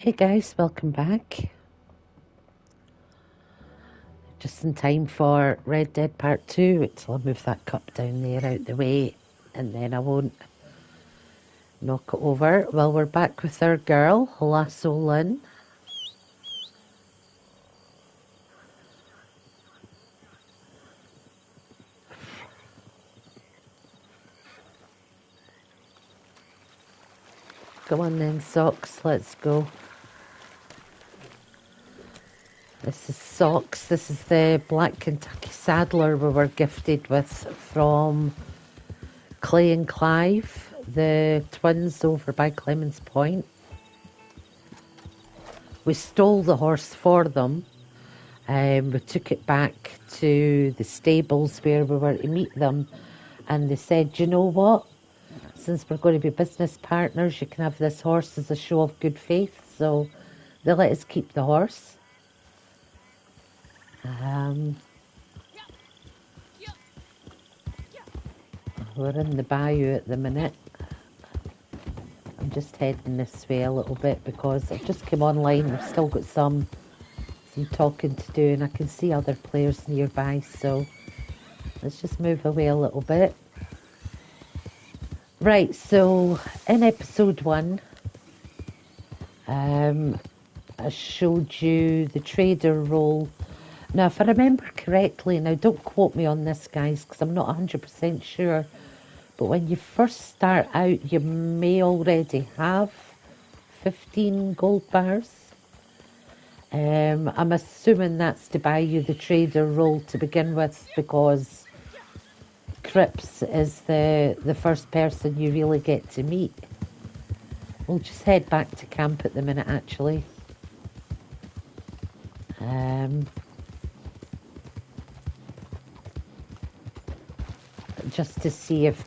Hey guys, welcome back. Just in time for Red Dead Part 2. Wait till I move that cup down there out the way and then I won't knock it over. Well, we're back with our girl, Lasso Lynn. Come on then, Socks, let's go. This is Socks. This is the Black Kentucky Saddler we were gifted with from Clay and Clive, the twins over by Clemens Point. We stole the horse for them. We took it back to the stables where we were to meet them, and they said, you know what? Since we're going to be business partners, you can have this horse as a show of good faith. So they let us keep the horse. We're in the bayou at the minute. I'm just heading this way a little bit because I've just come online. I've still got some talking to do, and I can see other players nearby. So let's just move away a little bit. Right, so in episode 1, I showed you the trader role. Now, if I remember correctly, now don't quote me on this, guys, because I'm not 100% sure, but when you first start out, you may already have 15 gold bars. I'm assuming that's to buy you the trader role to begin with, because Cripps is the first person you really get to meet. We'll just head back to camp at the minute, actually. Just to see if...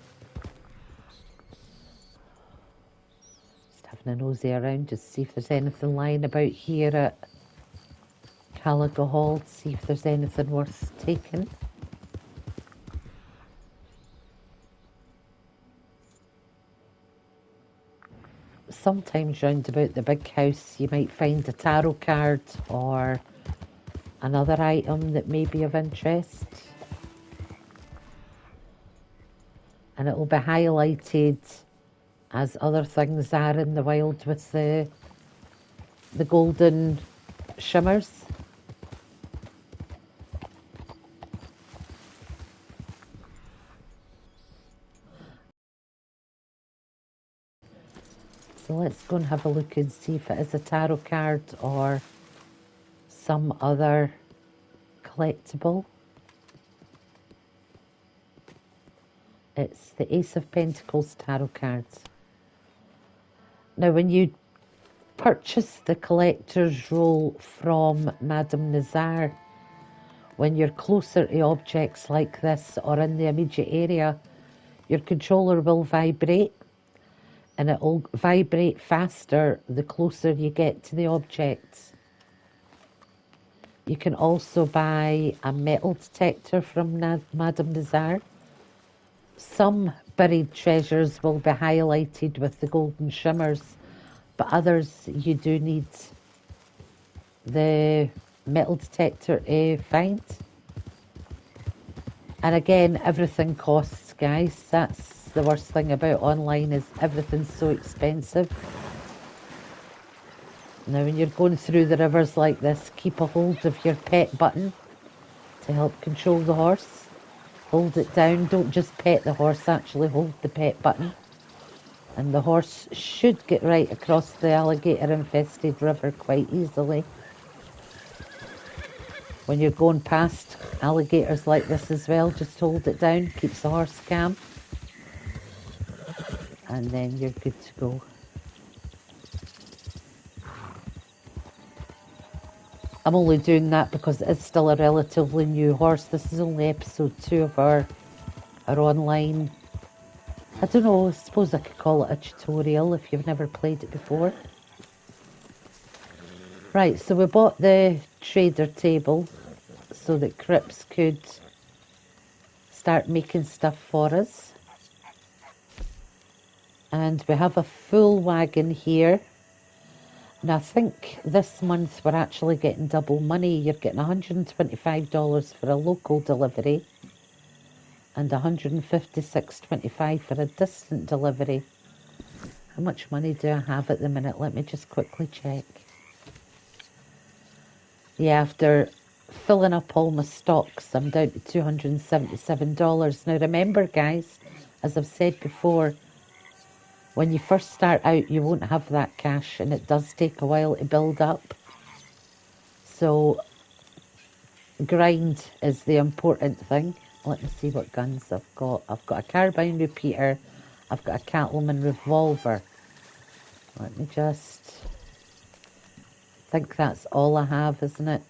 Just having a nosy around, just see if there's anything lying about here at Caligo Hall, see if there's anything worth taking. Sometimes round about the big house you might find a tarot card or another item that may be of interest, and it will be highlighted as other things are in the wild with the golden shimmers. So let's go and have a look and see if it is a tarot card or some other collectible. It's the Ace of Pentacles tarot cards. Now, when you purchase the collector's roll from Madame Nazar, when you're closer to objects like this or in the immediate area, your controller will vibrate, and it will vibrate faster the closer you get to the objects. You can also buy a metal detector from Madame Nazar. Some buried treasures will be highlighted with the golden shimmers, but others you do need the metal detector to find. And again, everything costs, guys. That's the worst thing about online, is everything's so expensive. Now, when you're going through the rivers like this, keep a hold of your pet button to help control the horse. Hold it down. Don't just pet the horse, actually hold the pet button. And the horse should get right across the alligator-infested river quite easily. When you're going past alligators like this as well, just hold it down, keeps the horse calm. And then you're good to go. I'm only doing that because it's still a relatively new horse. This is only episode 2 of our online... I don't know, I suppose I could call it a tutorial if you've never played it before. Right, so we bought the trader table so that Cripps could start making stuff for us. And we have a full wagon here. Now I think this month we're actually getting double money. You're getting $125 for a local delivery and $156.25 for a distant delivery. How much money do I have at the minute? Let me just quickly check. Yeah, after filling up all my stocks, I'm down to $277. Now remember, guys, as I've said before, when you first start out, you won't have that cash, and it does take a while to build up. So grind is the important thing. Let me see what guns I've got. I've got a carbine repeater. I've got a cattleman revolver. Let me just... I think that's all I have, isn't it?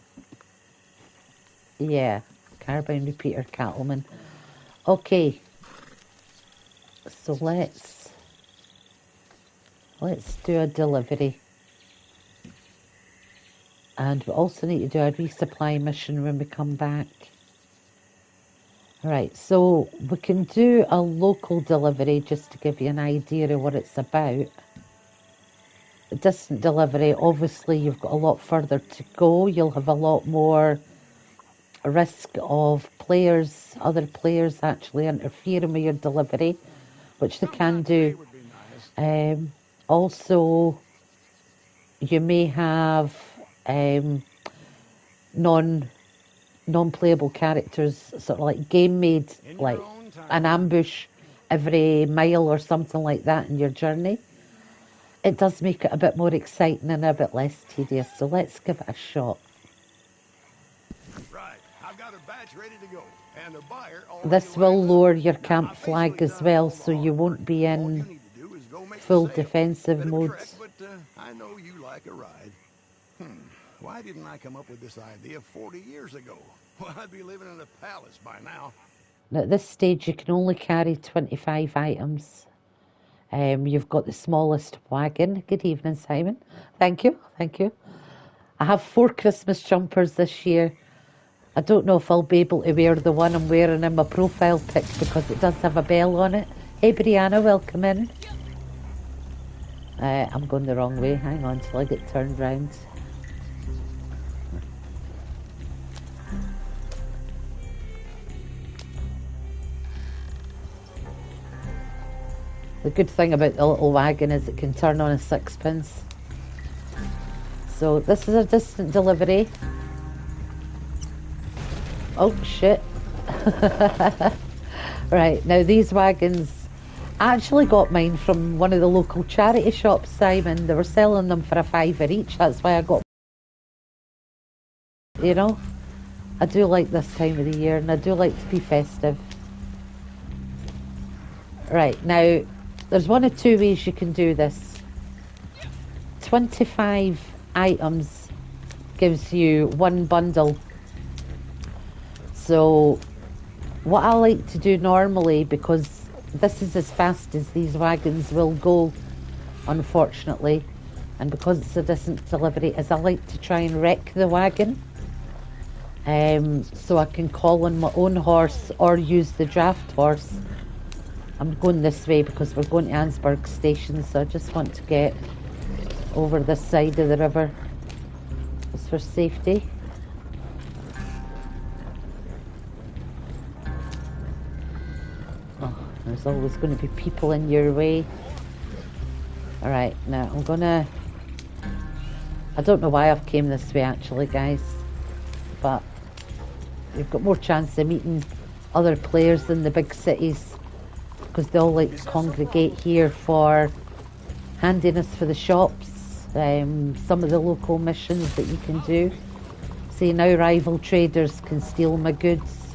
Yeah, carbine repeater, cattleman. Okay, so let's do a delivery. And we also need to do a resupply mission when we come back. Right, so we can do a local delivery just to give you an idea of what it's about. A distant delivery, obviously you've got a lot further to go. You'll have a lot more risk of other players actually interfering with your delivery, which they can do. Also, you may have non-playable characters, sort of like game made, like an ambush every mile or something like that in your journey. It does make it a bit more exciting and a bit less tedious, so let's give it a shot. Right, I've got a batch ready to go, and the buyer this will lower your camp flag as well, so you won't be in full defensive mode. But I know you like a ride. Why didn't I come up with this idea 40 years ago? Well, I'd be living in a palace by now. Now, at this stage, you can only carry 25 items. You've got the smallest wagon. Good evening, Simon. Thank you, thank you. I have 4 Christmas jumpers this year. I don't know if I'll be able to wear the one I'm wearing in my profile pic because it does have a bell on it. Hey, Brianna, welcome in. I'm going the wrong way. Hang on till I get turned round. The good thing about the little wagon is it can turn on a 6-pence. So this is a distant delivery. Oh shit. Right, now these wagons, I actually got mine from one of the local charity shops, Simon. They were selling them for $5 each. That's why I got, you know, I do like this time of the year and I do like to be festive. Right, now there's one of 2 ways you can do this. 25 items gives you 1 bundle. So what I like to do normally, because this is as fast as these wagons will go, unfortunately, and because it's a distant delivery, is I like to try and wreck the wagon. So I can call on my own horse or use the draft horse. I'm going this way because we're going to Ansburg Station, so I just want to get over this side of the river just for safety. Oh, there's always going to be people in your way. Alright, now I'm gonna... I don't know why I've came this way actually, guys, but you've got more chance of meeting other players than the big cities, because they all like to congregate here for handiness for the shops, some of the local missions that you can do. See, now rival traders can steal my goods.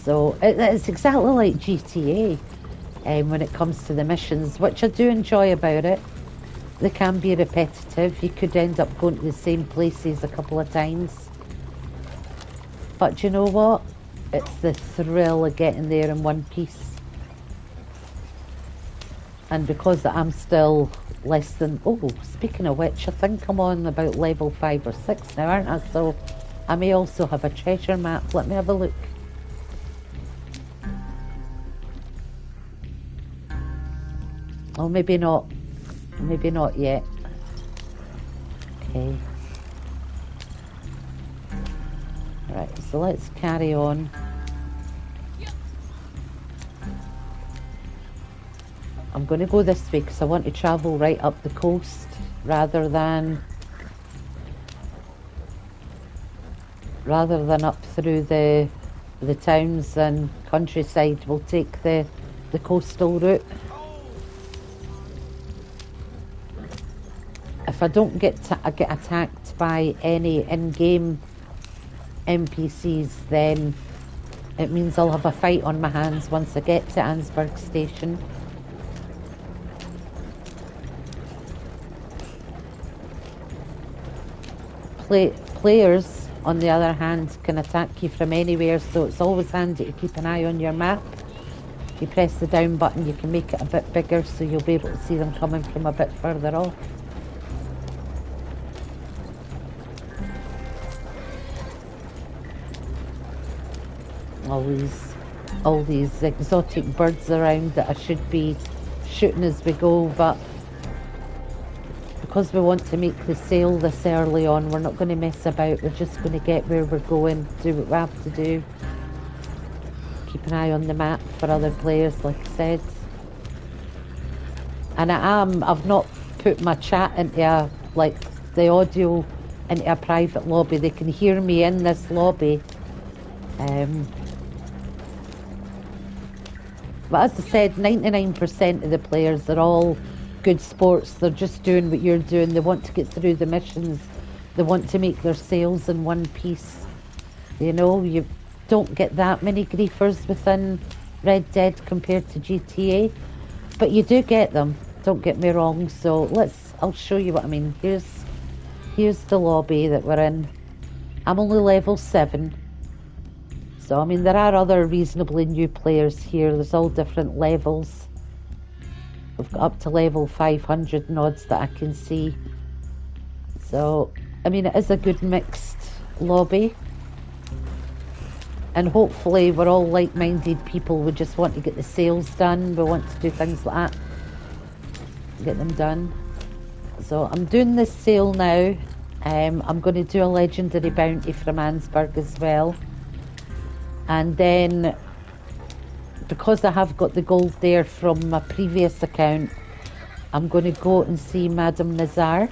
So it's exactly like GTA when it comes to the missions, which I do enjoy about it. They can be repetitive. You could end up going to the same places a couple of times. But you know what? It's the thrill of getting there in one piece. And because I'm still less than... Oh, speaking of which, I think I'm on about level 5 or 6 now, aren't I? So I may also have a treasure map. Let me have a look. Oh, maybe not. Maybe not yet. Okay. Right, so let's carry on. I'm going to go this way because I want to travel right up the coast rather than up through the towns and countryside. We'll take the coastal route. If I don't get attacked by any in-game NPCs, then it means I'll have a fight on my hands once I get to Ansburg Station. Players, on the other hand, can attack you from anywhere, so it's always handy to keep an eye on your map. If you press the down button, you can make it a bit bigger, so you'll be able to see them coming from a bit further off. All these exotic birds around that I should be shooting as we go, but because we want to make the sale this early on, we're not going to mess about. We're just going to get where we're going, do what we have to do. Keep an eye on the map for other players, like I said. And I've not put my chat into the audio into a private lobby. They can hear me in this lobby. But as I said, 99% of the players are all good sports. They're just doing what you're doing. They want to get through the missions. They want to make their sales in one piece. You know, you don't get that many griefers within Red Dead compared to GTA, but you do get them. Don't get me wrong. So I'll show you what I mean. Here's the lobby that we're in. I'm only level 7. So, I mean, there are other reasonably new players here. There's all different levels. We've got up to level 500 nods that I can see. So, I mean, it is a good mixed lobby. And hopefully we're all like-minded people. We just want to get the sales done. We want to do things like that. Get them done. So, I'm doing this sale now. I'm going to do a legendary bounty from Ansburg as well. And then, because I have got the gold there from my previous account, I'm going to go and see Madame Nazar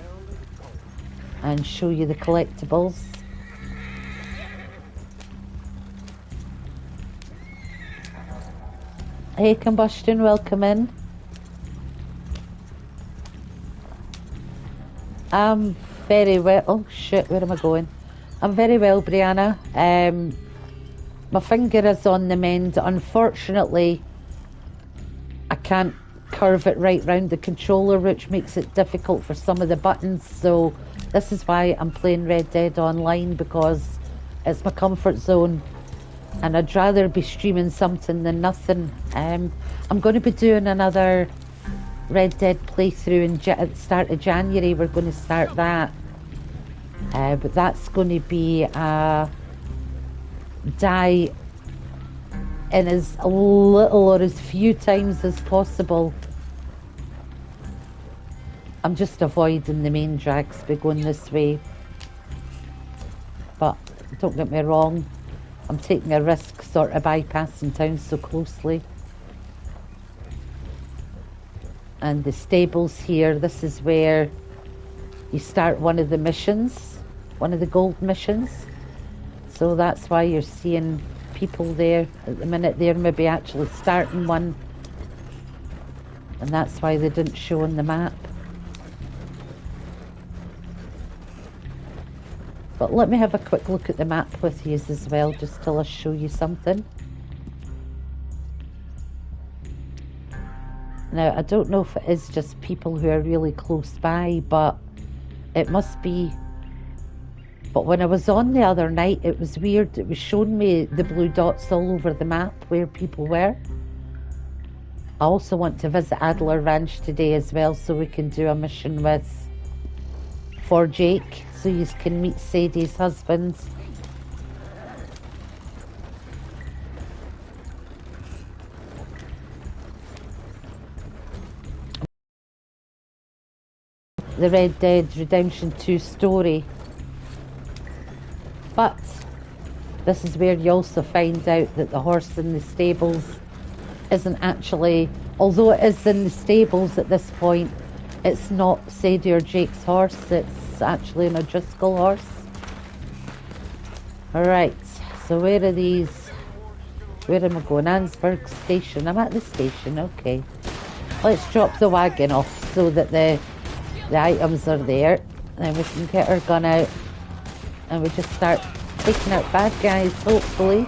and show you the collectibles. Hey Combustion, welcome in. I'm very well. Oh shit, where am I going? I'm very well, Brianna. My finger is on the mend. Unfortunately, I can't curve it right round the controller, which makes it difficult for some of the buttons. So this is why I'm playing Red Dead Online, because it's my comfort zone and I'd rather be streaming something than nothing. I'm going to be doing another Red Dead playthrough at the start of January. We're going to start that. But that's going to be die in as little or as few times as possible. I'm just avoiding the main drags by going this way. But don't get me wrong, I'm taking a risk sort of bypassing town so closely. And the stables here, this is where you start one of the missions, one of the gold missions. So that's why you're seeing people there at the minute. They're maybe actually starting one, and that's why they didn't show on the map. But let me have a quick look at the map with you as well, just till I show you something. Now, I don't know if it is just people who are really close by, but it must be. But when I was on the other night, it was weird. It was showing me the blue dots all over the map where people were. I also want to visit Adler Ranch today as well, so we can do a mission for Jake, so you can meet Sadie's husband. the Red Dead Redemption 2 story. But this is where you also find out that the horse in the stables isn't actually, although it is in the stables at this point, it's not Sadie or Jake's horse, it's actually an O'Driscoll horse. Alright, so where are these? Where am I going? Ansburg Station. I'm at the station, okay. Let's drop the wagon off so that the items are there. Then we can get our gun out and we just start taking out bad guys, hopefully.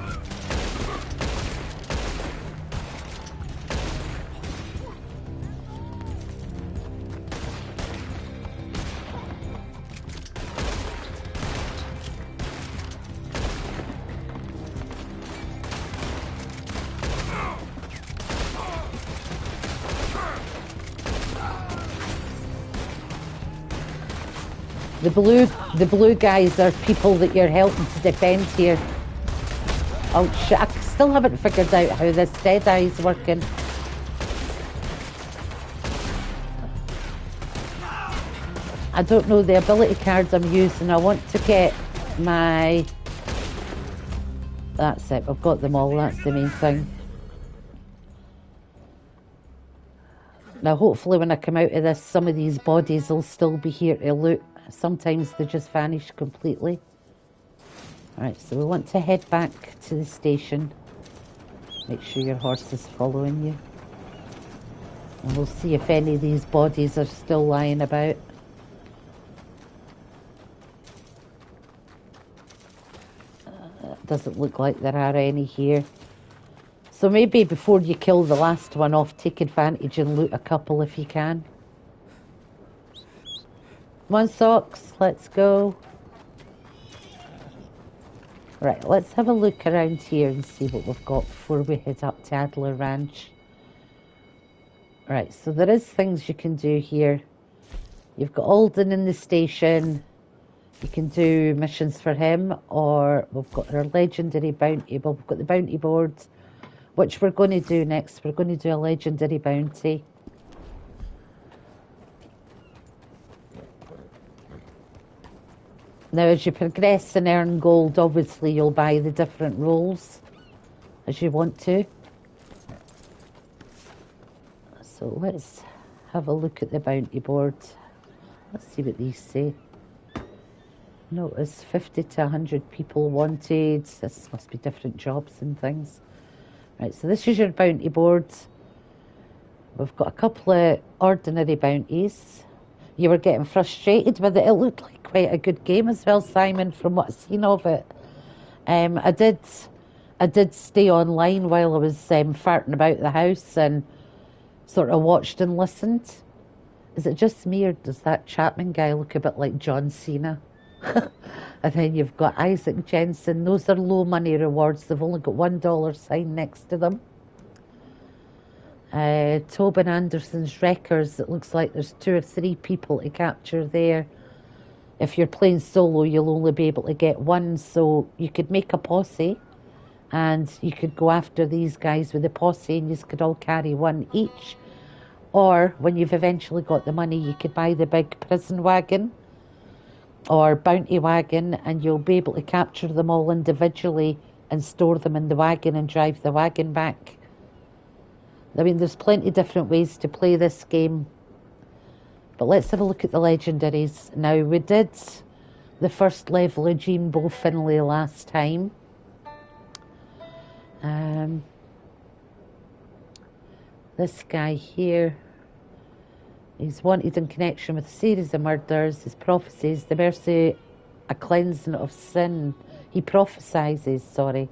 The blue guys are people that you're helping to defend here. Oh shit, I still haven't figured out how this Deadeye is working. I don't know the ability cards I'm using. I want to get my... That's it, I've got them all, that's the main thing. Now hopefully when I come out of this, some of these bodies will still be here to loot. Sometimes they just vanish completely. Alright, so we want to head back to the station. Make sure your horse is following you. And we'll see if any of these bodies are still lying about. Doesn't look like there are any here. So maybe before you kill the last one off, take advantage and loot a couple if you can. Come on, Socks, let's go. Right, let's have a look around here and see what we've got before we head up to Adler Ranch. Right, so there is things you can do here. You've got Alden in the station. You can do missions for him, or we've got our legendary bounty. Well, we've got the bounty board, which we're going to do next. We're going to do a legendary bounty. Now, as you progress and earn gold, obviously you'll buy the different roles as you want to. So let's have a look at the bounty board. Let's see what these say. Notice 50 to 100 people wanted. This must be different jobs and things. Right, so this is your bounty board. We've got a couple of ordinary bounties. You were getting frustrated with it. It looked like quite a good game as well, Simon, from what I've seen of it. I did stay online while I was farting about the house and sort of watched and listened. Is it just me, or does that Chapman guy look a bit like John Cena? And then you've got Isaac Jensen. Those are low money rewards. They've only got $1 sign next to them. Tobin Anderson's Wreckers. It looks like there's 2 or 3 people to capture there. If you're playing solo, you'll only be able to get 1. So you could make a posse and you could go after these guys with a posse and you could all carry 1 each. Or when you've eventually got the money, you could buy the big prison wagon or bounty wagon, and you'll be able to capture them all individually and store them in the wagon and drive the wagon back. I mean, there's plenty of different ways to play this game. But let's have a look at the legendaries. Now, we did the first level of Jean Beau Finlay last time. This guy here, he's wanted in connection with a series of murders. His prophecies, the mercy, a cleansing of sin. He prophesies, the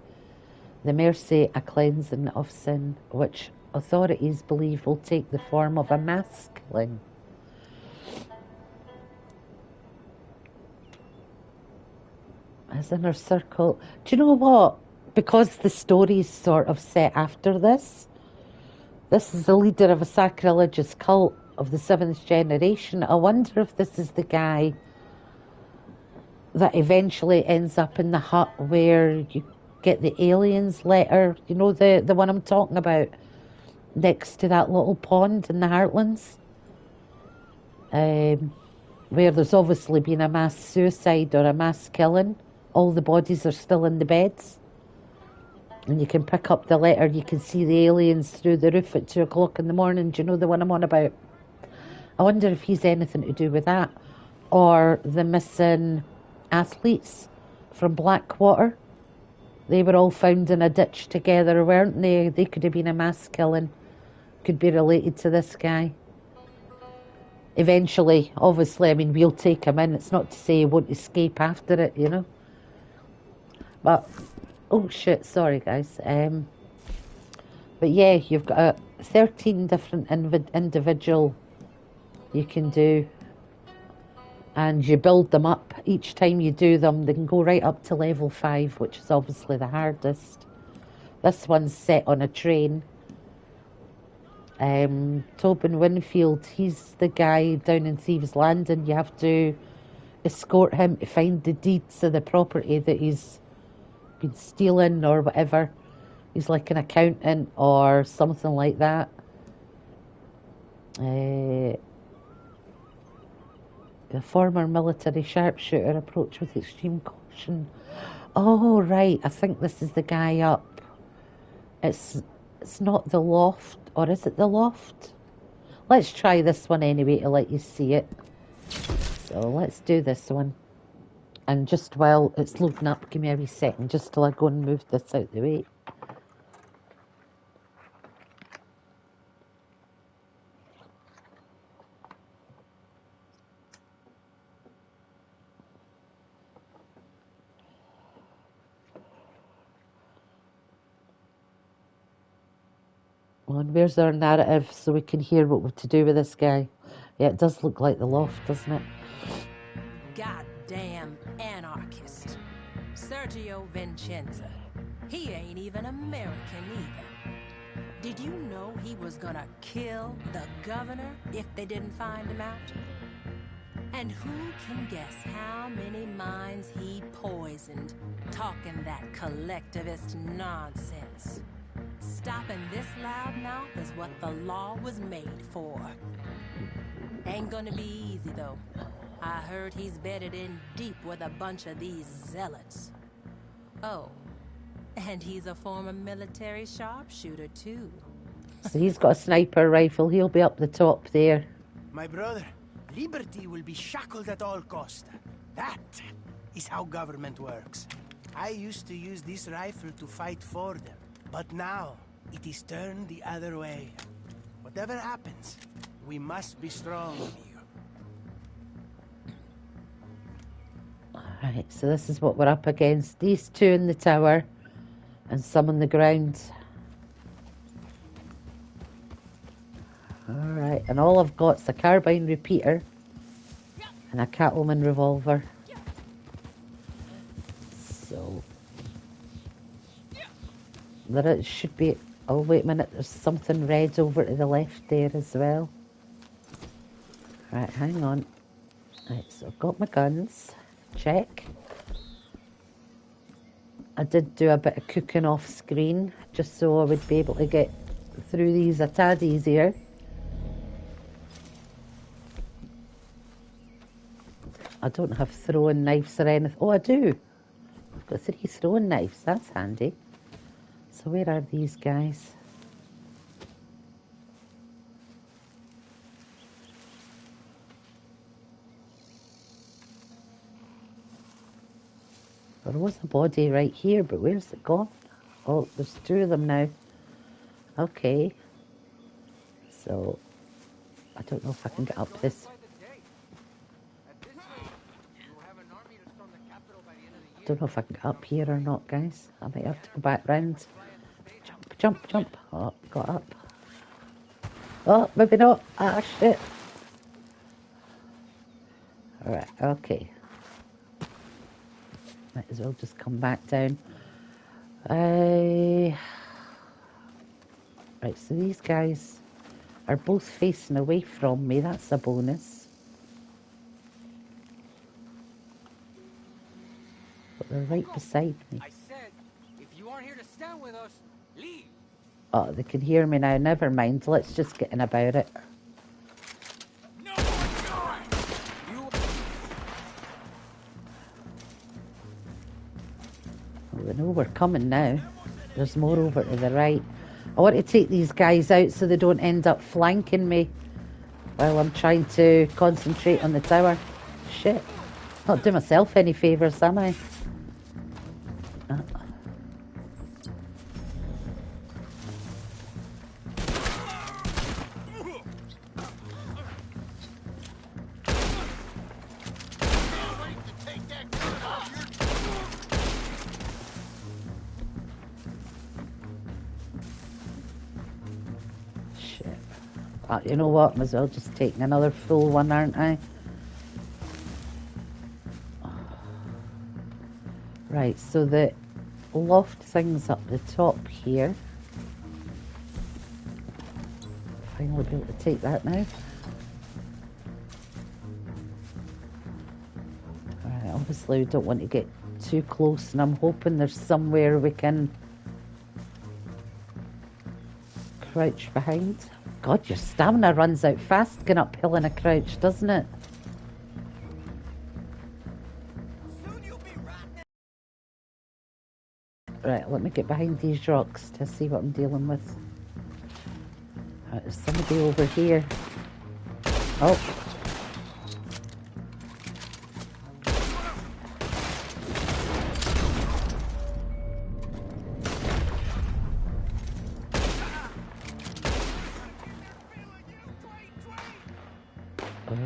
mercy, a cleansing of sin, which authorities believe will take the form of a maskling. As inner circle. Do you know what? Because the story's sort of set after this is the leader of a sacrilegious cult of the 7th generation. I wonder if this is the guy that eventually ends up in the hut where you get the aliens letter. You know, the one I'm talking about, next to that little pond in the Heartlands. where there's obviously been a mass suicide or a mass killing. All the bodies are still in the beds. And you can pick up the letter, you can see the aliens through the roof at 2 o'clock in the morning. Do you know the one I'm on about? I wonder if he's anything to do with that. Or the missing athletes from Blackwater. They were all found in a ditch together, weren't they? They could have been a mass killing. Could be related to this guy. Eventually, obviously, I mean, we'll take him in. It's not to say he won't escape after it, you know. But, oh shit, sorry guys. But yeah, you've got 13 different individual you can do. And you build them up. Each time you do them, they can go right up to level 5, which is obviously the hardest. This one's set on a train. Tobin Winfield, he's the guy down in Thieves Landing. You have to escort him to find the deeds of the property that he's been stealing or whatever. He's like an accountant or something like that. The former military sharpshooter approach with extreme caution. Oh, right. I think this is the guy up. It's not the loft. Or is it the loft? Let's try this one anyway to let you see it. So let's do this one. And just while it's loading up, give me a wee second just till I go and move this out the way. And where's our narrative so we can hear what we're to do with this guy? Yeah, it does look like the loft, doesn't it? Goddamn anarchist. Sergio Vincenza. He ain't even American either. Did you know he was gonna kill the governor if they didn't find him out? And who can guess how many minds he poisoned, talking that collectivist nonsense? Stopping this loudmouth is what the law was made for. Ain't gonna be easy, though. I heard he's bedded in deep with a bunch of these zealots. Oh, and he's a former military sharpshooter, too. So he's got a sniper rifle. He'll be up the top there. My brother, liberty will be shackled at all costs. That is how government works. I used to use this rifle to fight for them, but now it is turned the other way. Whatever happens, we must be strong, amigo. Alright, so this is what we're up against. These two in the tower and some on the ground. Alright, and all I've got's a carbine repeater and a Cattleman revolver. So there should be... Oh, wait a minute, there's something red over to the left there as well. Right, hang on. Right, so I've got my guns. Check. I did do a bit of cooking off screen just so I would be able to get through these a tad easier. I don't have throwing knives or anything. Oh, I do. I've got 3 throwing knives. That's handy. So where are these guys? There was a body right here, but where's it gone? Oh, there's 2 of them now. Okay. So, I don't know if I can get up this. I don't know if I can get up here or not, guys. I might have to go back round. Jump, jump, jump. Oh, got up. Oh, maybe not. Ah, shit. Alright, okay. Might as well just come back down. Right, so these guys are both facing away from me. That's a bonus. But they're right beside me. I said, if you aren't here to stand with us, leave. Oh, they can hear me now. Never mind. Let's just get in about it. No, God! You they know we're coming now. There's more over to the right. I want to take these guys out so they don't end up flanking me while I'm trying to concentrate on the tower. Shit. Not do myself any favours, am I? You know what? Might as well just take another full one, aren't I? Right, so the loft thing's up the top here. Finally be able to take that now. Alright, obviously we don't want to get too close, and I'm hoping there's somewhere we can crouch behind. God, your stamina runs out fast going uphill in a crouch, doesn't it? Right, let me get behind these rocks to see what I'm dealing with. Right, there's somebody over here. Oh.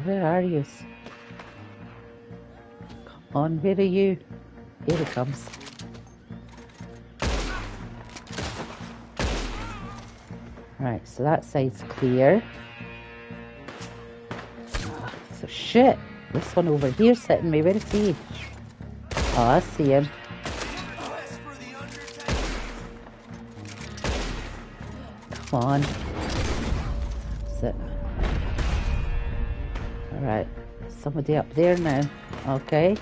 Where are you? Come on, where are you? Here he comes. Right, so that side's clear. So shit, this one over here's hitting me. Where is he? Oh, I see him. Come on. Sit. Alright, somebody up there now. Okay.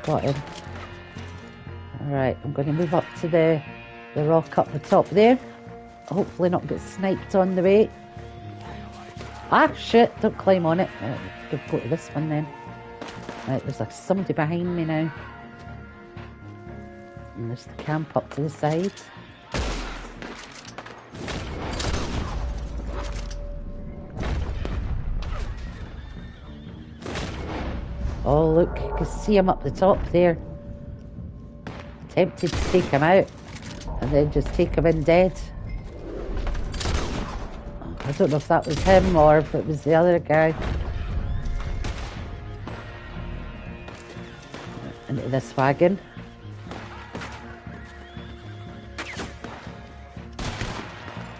Got him. Alright, I'm going to move up to the rock up the top there. Hopefully not get sniped on the way. Ah, shit, don't climb on it. Could go to this one then. Right, there's like somebody behind me now. And there's the camp up to the side. Oh look, you can see him up the top there. Tempted to take him out and then just take him in dead. I don't know if that was him or if it was the other guy. Into this wagon.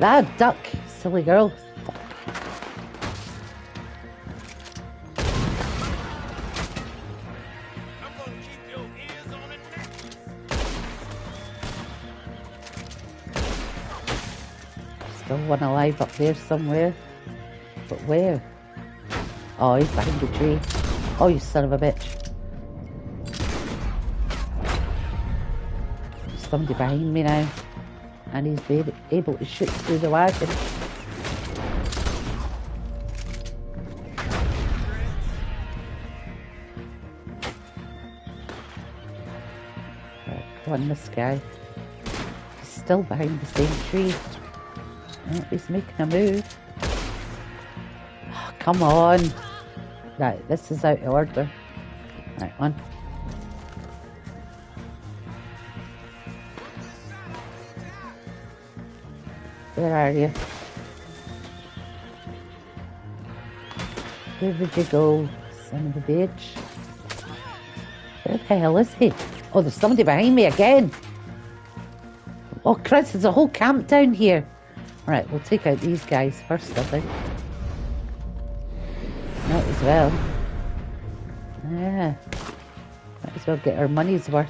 Ah, duck! Silly girl. Still one alive up there somewhere. But where? Oh, he's behind the tree. Oh, you son of a bitch. There's somebody behind me now. And he's able to shoot through the wagon. Right, come on, this guy. He's still behind the same tree. Oh, he's making a move. Oh, come on. Right, this is out of order. Right, on. Where are you? Where did you go, son of a bitch? Where the hell is he? Oh, there's somebody behind me again. Oh, Chris, there's a whole camp down here. Right, we'll take out these guys first, I think. Might as well. Yeah. Might as well get our money's worth.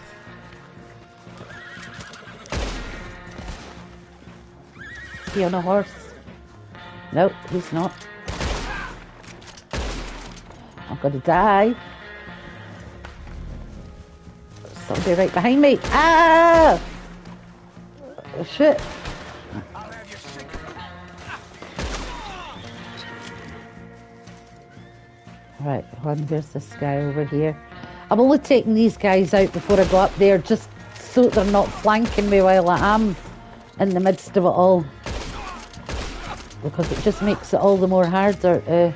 Is he on a horse? Nope, he's not. I'm gonna die. Somebody right behind me. Ah! Oh, shit. Right, here's this guy over here. I'm only taking these guys out before I go up there, just so they're not flanking me while I am in the midst of it all. Because it just makes it all the more harder to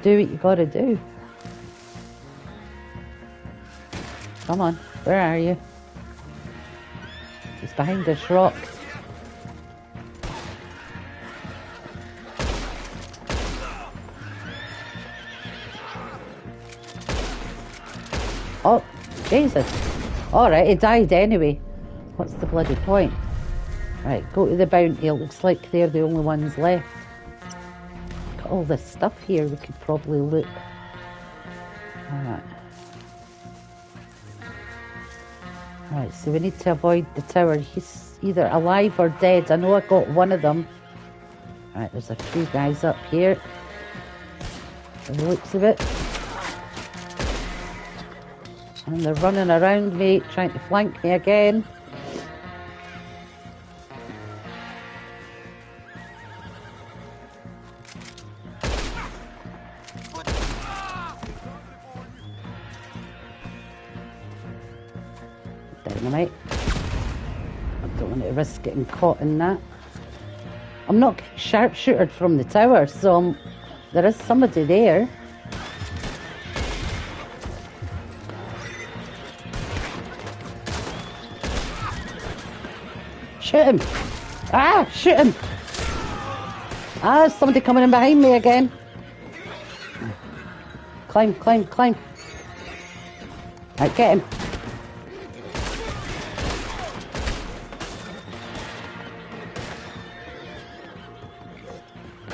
do what you gotta do. Come on, where are you? He's behind this rock. Oh, Jesus. Alright, he died anyway. What's the bloody point? Right, go to the bounty. It looks like they're the only ones left. Got all this stuff here we could probably loot. Alright. Right, so we need to avoid the tower. He's either alive or dead. I know I got one of them. Right, there's a few guys up here. By the looks of it. And they're running around me, trying to flank me again. Dynamite. I don't want to risk getting caught in that. I'm not getting sharpshootered from the tower, so there is somebody there. Shoot him! Ah, shoot him! Ah, there's somebody coming in behind me again. Climb, climb, climb. Right, get him.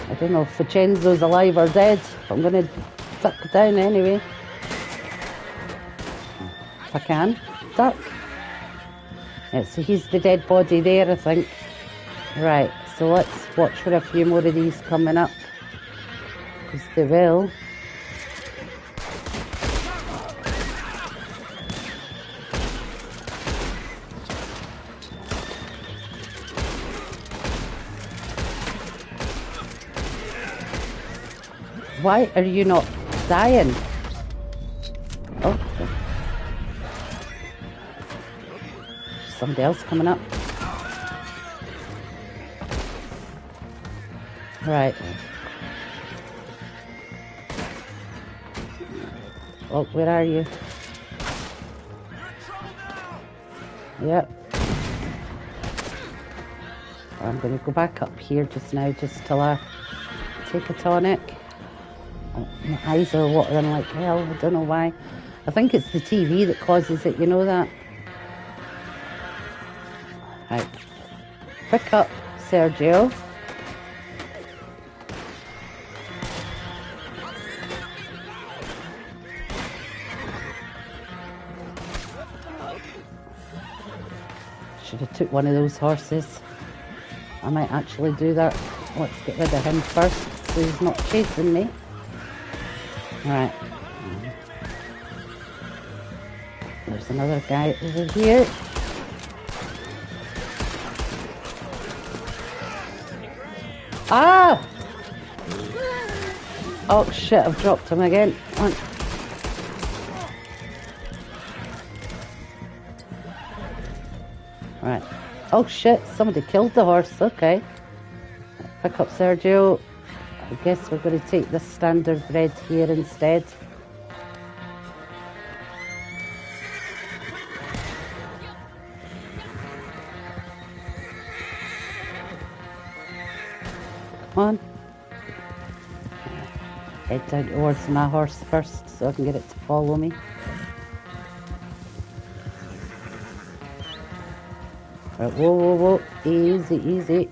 I don't know if Vincenzo's alive or dead, but I'm going to duck down anyway. If I can. Duck. Yeah, so he's the dead body there, I think. Right, so let's watch for a few more of these coming up. Because they will. Why are you not dying? Oh. Somebody else coming up. Right. Oh, where are you? Yep. I'm going to go back up here just now, just till I take a tonic. Oh, my eyes are watering like hell. I don't know why. I think it's the TV that causes it, you know that? Right. Pick up Sergio. Should have took one of those horses. I might actually do that. Let's get rid of him first so he's not chasing me. Right. There's another guy over here. Ah! Oh shit, I've dropped him again. Right. Oh shit, somebody killed the horse. Okay. Pick up Sergio. I guess we're going to take the standard bread here instead. Come on. Head down towards my horse first so I can get it to follow me. Right, whoa, whoa, whoa. Easy, easy.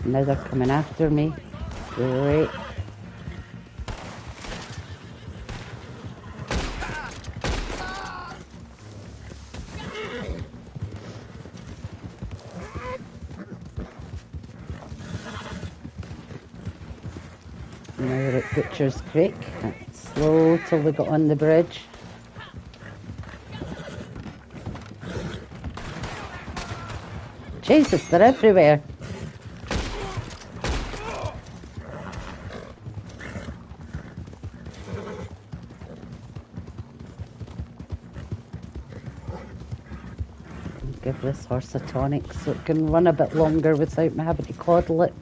Now they're coming after me. Great. Now we're at Butcher's Creek. Slow till we got on the bridge. Jesus, they're everywhere. Give this horse a tonic so it can run a bit longer without me having to coddle it.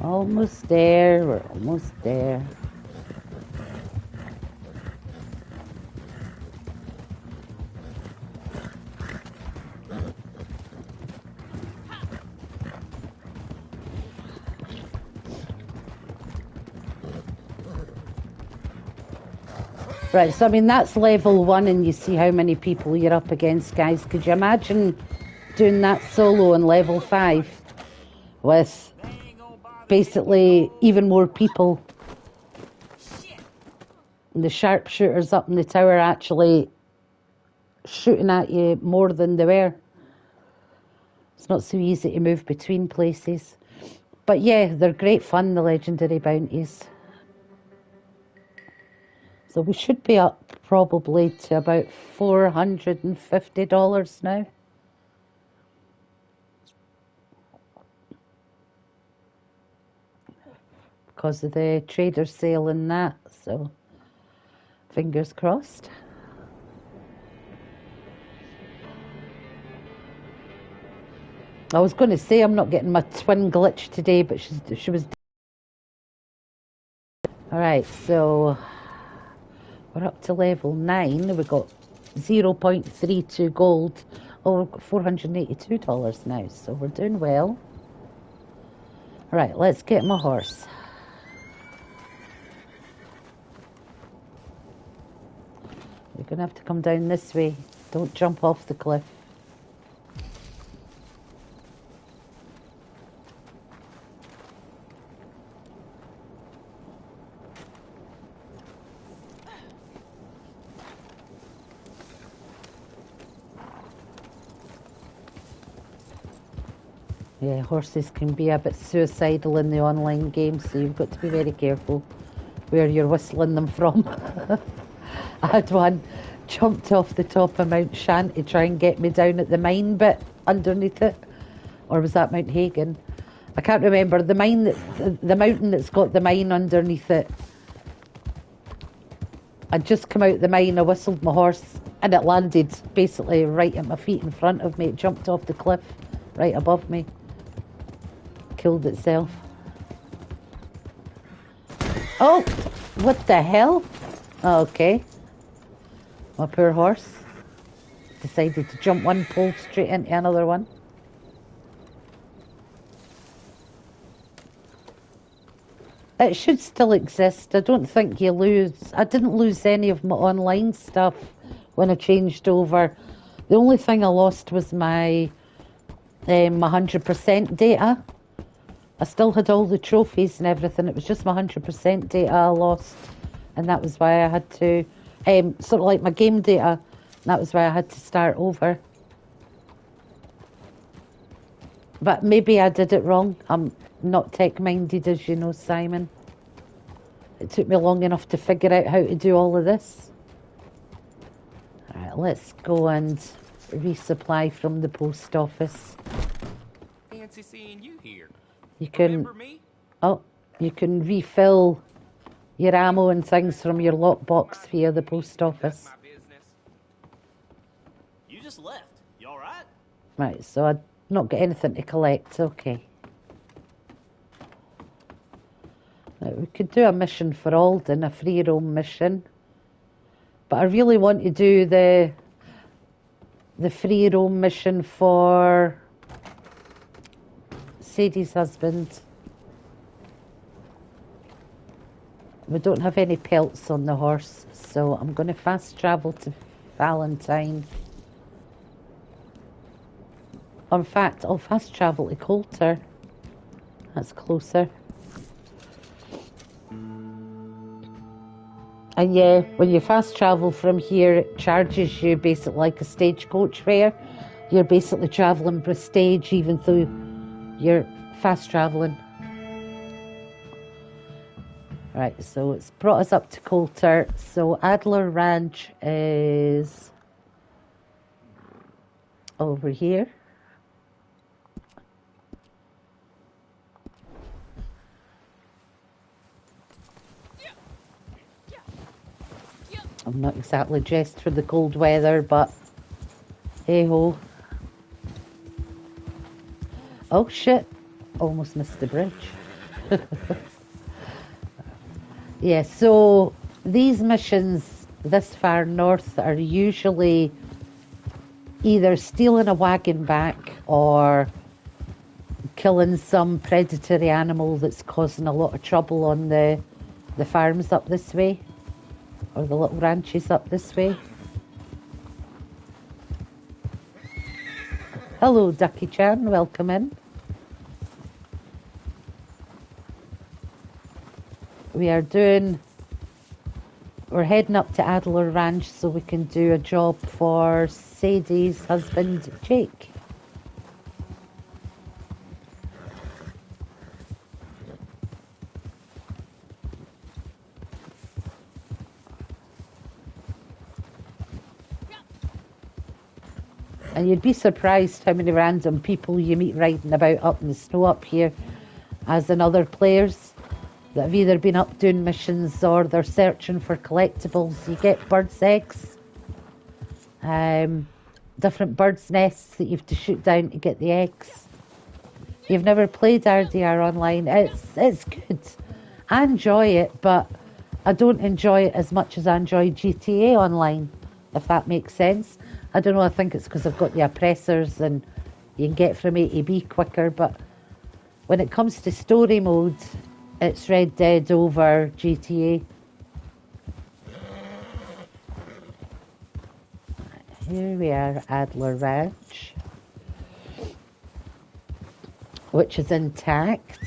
Almost there, we're almost there. Right, so I mean that's level 1 and you see how many people you're up against, guys. Could you imagine doing that solo on level 5 with basically even more people? And the sharpshooters up in the tower actually shooting at you more than they were. It's not so easy to move between places. But yeah, they're great fun, the legendary bounties. So we should be up probably to about $450 now. Because of the trader sale and that, so fingers crossed. I was going to say I'm not getting my twin glitch today, but she was. Alright, so we're up to level 9. We've got 0.32 gold. Oh, we've got $482 now, so we're doing well. Alright, let's get my horse. You're going to have to come down this way. Don't jump off the cliff. Yeah, horses can be a bit suicidal in the online game, so you've got to be very careful where you're whistling them from. I had one jumped off the top of Mount Shan to try and get me down at the mine bit underneath it. Or was that Mount Hagen? I can't remember. The mountain that's got the mine underneath it. I'd just come out the mine, I whistled my horse, and it landed basically right at my feet in front of me. It jumped off the cliff right above me. Killed itself. Oh, what the hell? Oh, okay. My poor horse decided to jump one pole straight into another one. It should still exist. I don't think you lose. I didn't lose any of my online stuff when I changed over. The only thing I lost was my 100% data. I still had all the trophies and everything. It was just my 100% data I lost. And that was why I had to, sort of like my game data, that was why I had to start over. But maybe I did it wrong. I'm not tech-minded, as you know, Simon. It took me long enough to figure out how to do all of this. Alright, let's go and resupply from the post office. Fancy seeing you here. You can, Remember me? oh, you can refill your ammo and things from your lockbox via the post office. That's my business. You just left. You all right? Right, so I've not got anything to collect. Okay. Now, we could do a mission for Alden, a free roam mission. But I really want to do the free roam mission for Sadie's husband. We don't have any pelts on the horse, so I'm going to fast travel to Valentine. In fact, I'll fast travel to Coulter. That's closer. And yeah, when you fast travel from here, it charges you basically like a stagecoach fare. You're basically travelling per stage, even though you're fast travelling. Right, so it's brought us up to Coulter. So Adler Ranch is over here. I'm not exactly dressed for the cold weather, but hey ho. Oh shit, almost missed the bridge. Yeah, so these missions this far north are usually either stealing a wagon back or killing some predatory animal that's causing a lot of trouble on the farms up this way, or the little ranches up this way. Hello, Ducky Chan, welcome in. We're heading up to Adler Ranch so we can do a job for Sadie's husband, Jake. And you'd be surprised how many random people you meet riding about up in the snow up here, as in other players that have either been up doing missions or they're searching for collectibles. You get birds' eggs, different birds' nests that you have to shoot down to get the eggs. You've never played RDR Online. It's good. I enjoy it, but I don't enjoy it as much as I enjoy GTA Online, if that makes sense. I don't know, I think it's because I've got the oppressors and you can get from A to B quicker, but when it comes to story mode, it's Red Dead over GTA. Here we are, Adler Ranch, which is intact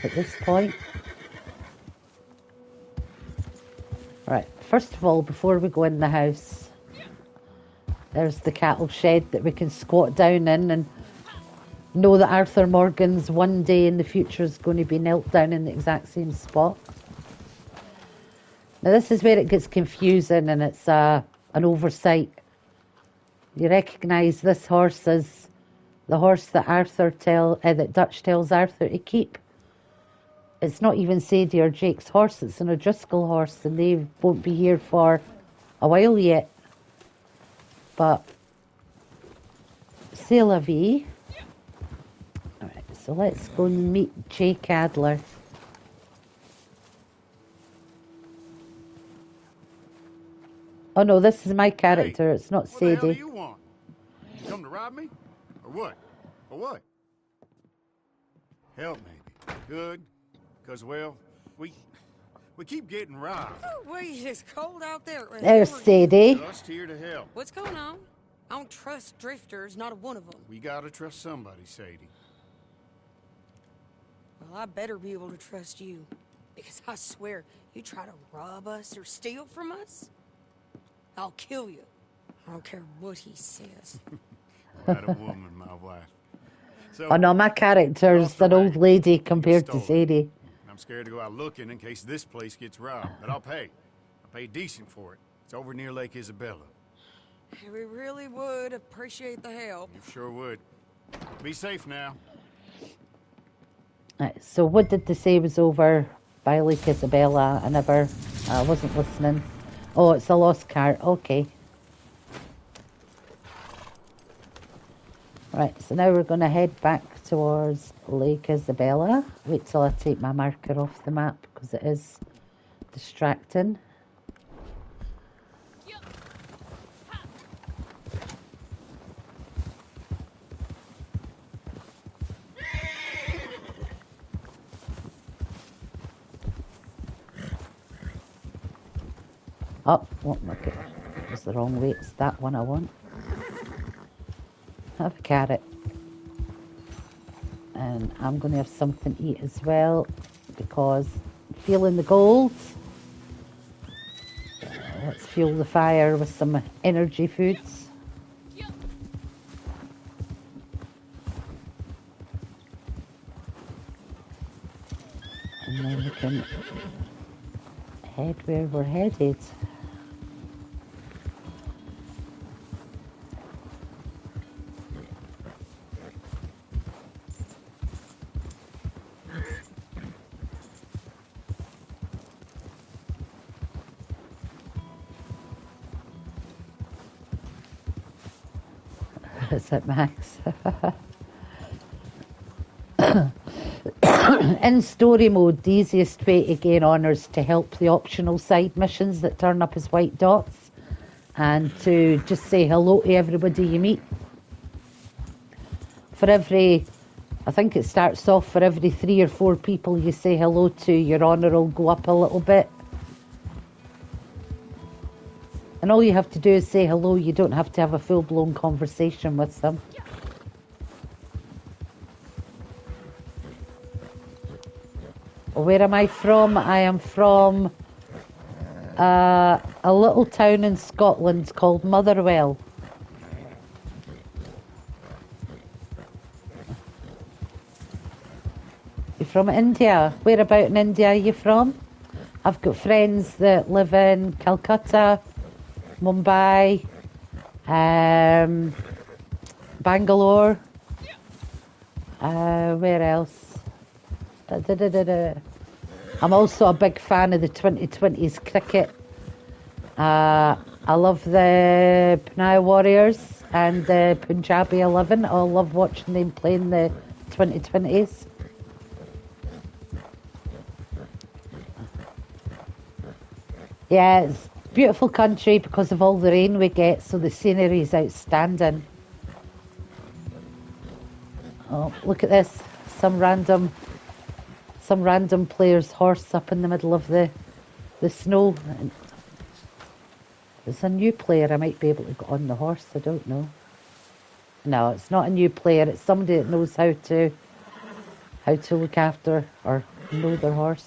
at this point. Right, first of all, before we go in the house, there's the cattle shed that we can squat down in and know that Arthur Morgan's one day in the future is going to be knelt down in the exact same spot. Now this is where it gets confusing and it's an oversight. You recognise this horse as the horse that that Dutch tells Arthur to keep. It's not even Sadie or Jake's horse, it's an O'Driscoll horse, and they won't be here for a while yet. But c'est la vie. Alright, so let's go and meet Jake Adler. Oh no, this is my character, Hey, it's not what the hell do Sadie. you want? You come to rob me? Or what? Or what? Help maybe. Good. Because, well, we keep getting robbed. Oh, wait, it's cold out there. There's Sadie. Just here to help. What's going on? I don't trust drifters, not one of them. We gotta trust somebody, Sadie. Well, I better be able to trust you. Because I swear, you try to rob us or steal from us, I'll kill you. I don't care what he says. That a woman, my wife. So, Oh no, my character's an old lady compared to Sadie. I'm scared to go out looking in case this place gets robbed. But I'll pay. I'll pay decent for it. It's over near Lake Isabella. We really would appreciate the help. You sure would. Be safe now. Right, so what did they say was over by Lake Isabella? I wasn't listening. Oh, it's a lost cart, okay. Right, so now we're going to head back towards Lake Isabella. Wait till I take my marker off the map because it is distracting. Oh, look, it was the wrong way. It's that one I want. Have a carrot. And I'm going to have something to eat as well because I'm feeling the gold. Let's fuel the fire with some energy foods. And then we can head where we're headed. Is it, Max? In story mode, the easiest way to gain honours to help the optional side missions that turn up as white dots and to just say hello to everybody you meet. For every, I think it starts off for every 3 or 4 people you say hello to, your honour will go up a little bit. And all you have to do is say hello, you don't have to have a full-blown conversation with them. Where am I from? I am from a little town in Scotland called Motherwell. You're from India? Where about in India are you from? I've got friends that live in Calcutta, Mumbai, Bangalore. Where else? I'm also a big fan of the 2020s cricket. I love the Pune Warriors and the Punjabi 11. I love watching them play in the 2020s. Yeah, it's a beautiful country because of all the rain we get, so the scenery is outstanding. Oh, look at this. Some random player's horse up in the middle of the snow. It's a new player. I might be able to get on the horse. I don't know. No, it's not a new player. It's somebody that knows how to look after or know their horse.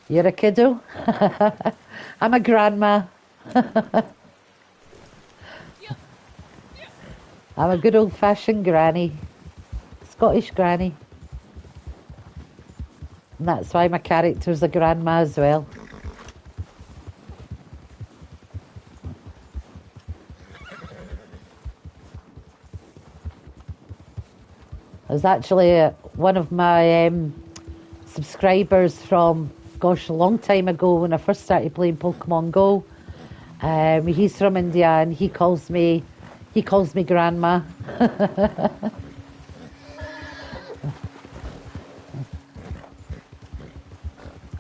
You're a kiddo? I'm a grandma. I'm a good old-fashioned granny. Scottish granny. And that's why my character's a grandma as well. I was actually one of my subscribers from, gosh, a long time ago when I first started playing Pokemon Go. He's from India and he calls me grandma.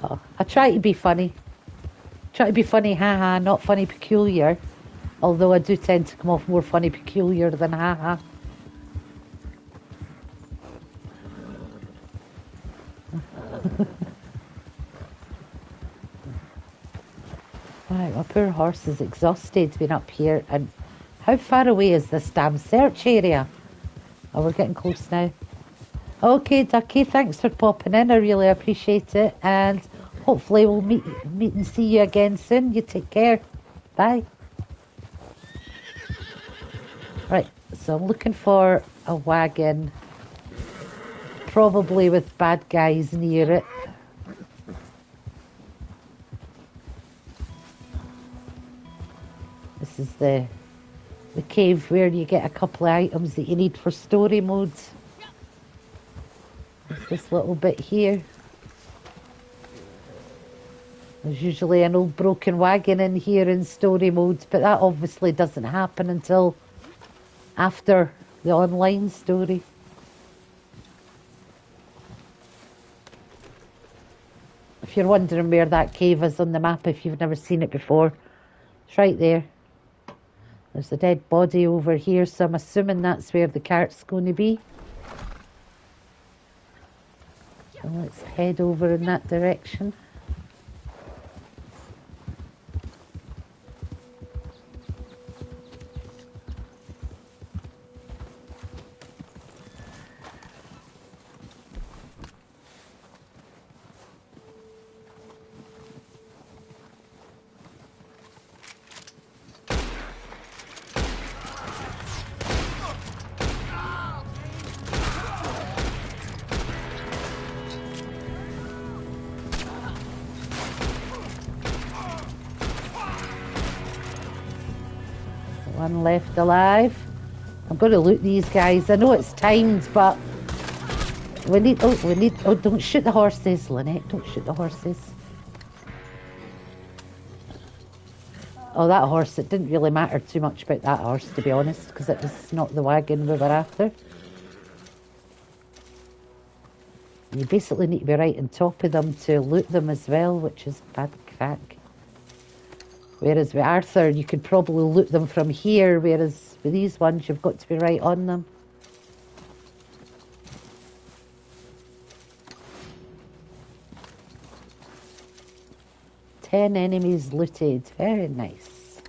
Oh, I try to be funny. Haha, not funny peculiar. Although I do tend to come off more funny peculiar than haha. Right, my poor horse is exhausted being up here. And how far away is this damn search area? Oh, we're getting close now. Okay, Ducky, thanks for popping in. I really appreciate it. And hopefully we'll meet and see you again soon. You take care. Bye. Right, so I'm looking for a wagon. Probably with bad guys near it. This is the cave where you get a couple of items that you need for story modes. There's this little bit here. There's usually an old broken wagon in here in story modes, but that obviously doesn't happen until after the online story. If you're wondering where that cave is on the map, if you've never seen it before, it's right there. There's a dead body over here, so I'm assuming that's where the cart's going to be. So let's head over in that direction. One left alive. I'm going to loot these guys. I know it's timed, but we need, oh, don't shoot the horses, Lynette, don't shoot the horses. Oh, that horse, it didn't really matter too much about that horse, to be honest, because it was not the wagon we were after. You basically need to be right on top of them to loot them as well, which is bad crack. Whereas with Arthur, you could probably loot them from here, whereas with these ones, you've got to be right on them. Ten enemies looted. Very nice.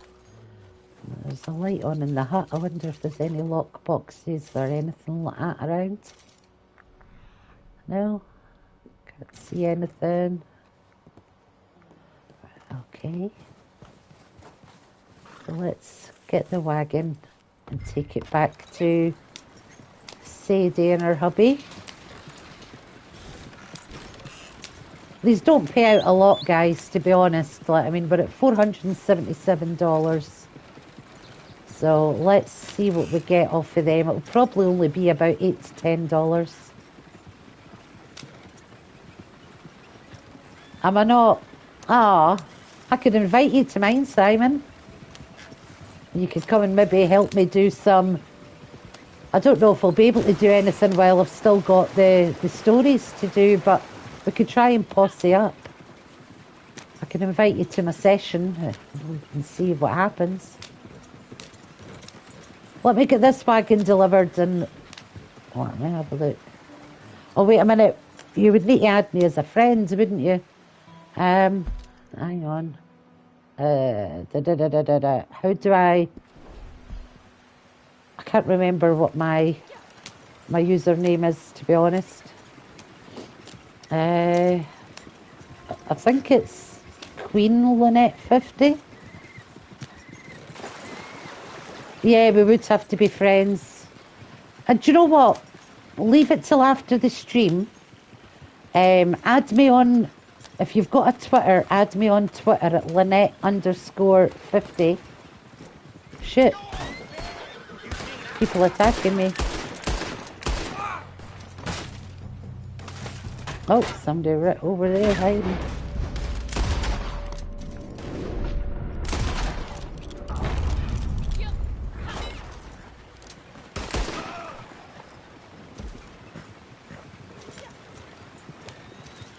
There's a light on in the hut. I wonder if there's any lock boxes or anything like that around. No? Can't see anything. Okay. So let's get the wagon and take it back to Sadie and her hubby. These don't pay out a lot, guys, to be honest. Like, I mean, we're at $477. So let's see what we get off of them. It'll probably only be about $8 to $10. Am I not? Ah, I could invite you to mine, Simon. You could come and maybe help me do some... I don't know if I'll be able to do anything while I've still got the stories to do, but we could try and posse up. I can invite you to my session and see what happens. Let me get this wagon delivered and... Oh, let me have a look. Oh, wait a minute. You would need to add me as a friend, wouldn't you? Hang on. How do I can't remember what my username is, to be honest. I think it's Queen Lynette 50. Yeah, we would have to be friends. And do you know what? Leave it till after the stream. Add me on, if you've got a Twitter, add me on Twitter at Lynette_50. Shit. People attacking me. Oh, somebody right over there hiding.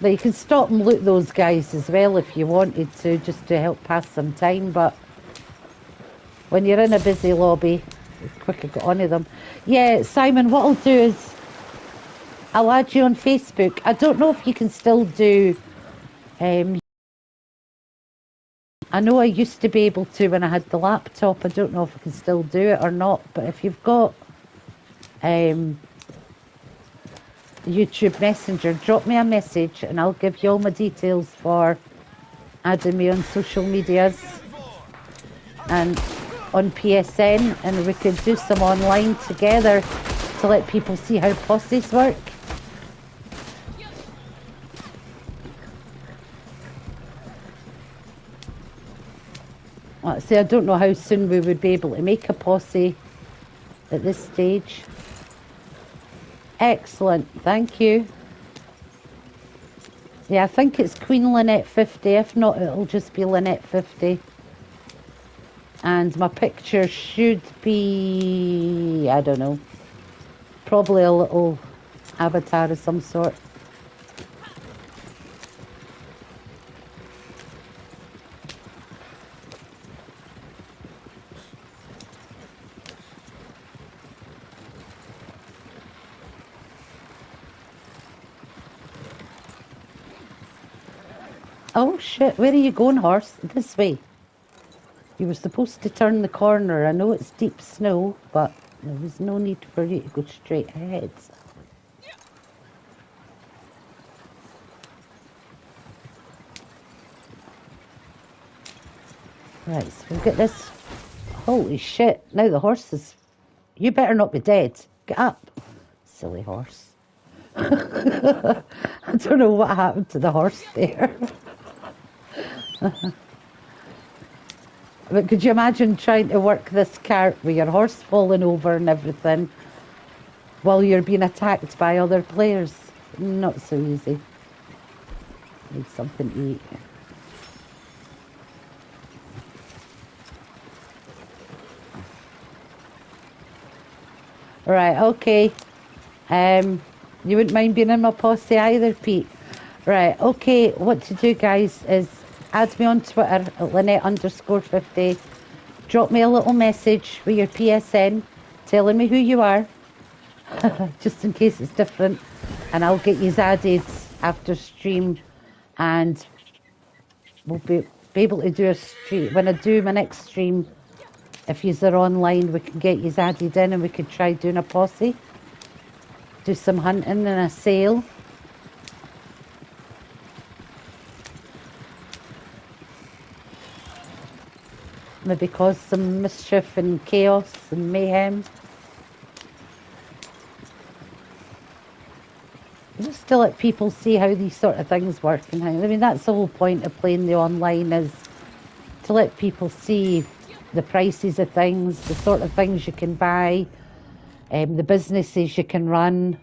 But you can stop and loot those guys as well if you wanted to, just to help pass some time, but when you're in a busy lobby, it's quicker to get onto them. Yeah, Simon, what I'll do is I'll add you on Facebook. I don't know if you can still do... I know I used to be able to when I had the laptop. I don't know if I can still do it or not, but if you've got YouTube Messenger, drop me a message and I'll give you all my details for adding me on social medias and on PSN, and we could do some online together to let people see how posses work. See, I don't know how soon we would be able to make a posse at this stage. Excellent, thank you. Yeah, I think it's Queen Lynette 50. If not, it'll just be Lynette 50. And my picture should be, I don't know, probably a little avatar of some sort. Oh shit, where are you going, horse? This way. You were supposed to turn the corner. I know it's deep snow, but there was no need for you to go straight ahead. Right, so we'll get this. Holy shit, now the horse is... You better not be dead. Get up, silly horse. I don't know what happened to the horse there. But could you imagine trying to work this cart with your horse falling over and everything while you're being attacked by other players? Not so easy. Need something to eat. Right, okay. You wouldn't mind being in my posse either, Pete? Right, okay, what to do, guys, is add me on Twitter at Lynette_50. Drop me a little message with your PSN telling me who you are, just in case it's different, and I'll get you added after stream, and we'll be able to do a stream. When I do my next stream, if you're online, we can get you added in and we could try doing a posse. Do some hunting and a sail. Maybe cause some mischief and chaos and mayhem. Just to let people see how these sort of things work and how, I mean, that's the whole point of playing the online, is to let people see the prices of things, the sort of things you can buy, the businesses you can run,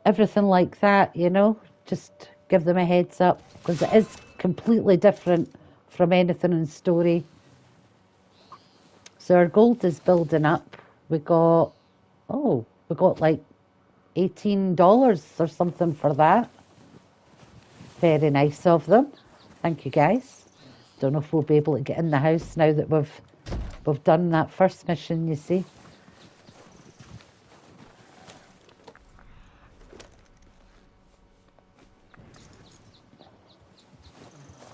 everything like that, you know. Just give them a heads up, because it is completely different from anything in story. So our gold is building up. We got like $18 or something for that. Very nice of them. Thank you, guys. Don't know if we'll be able to get in the house now that we've done that first mission, you see.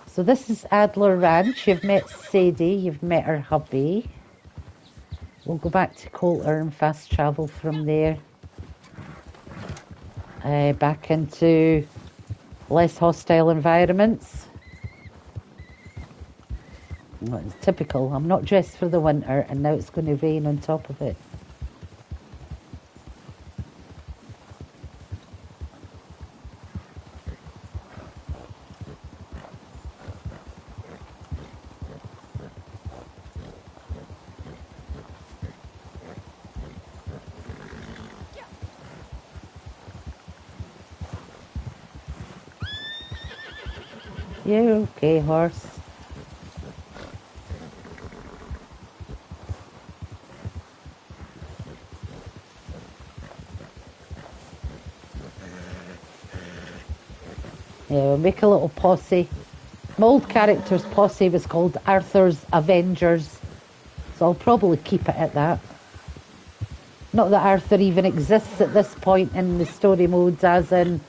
So this is Adler Ranch. You've met Sadie, you've met her hubby. We'll go back to Coulter and fast travel from there. Back into less hostile environments. Well, it's typical. I'm not dressed for the winter and now it's going to rain on top of it. You're okay, horse. Yeah, we'll make a little posse. My old character's posse was called Arthur's Avengers, so I'll probably keep it at that. Not that Arthur even exists at this point in the story modes, as in,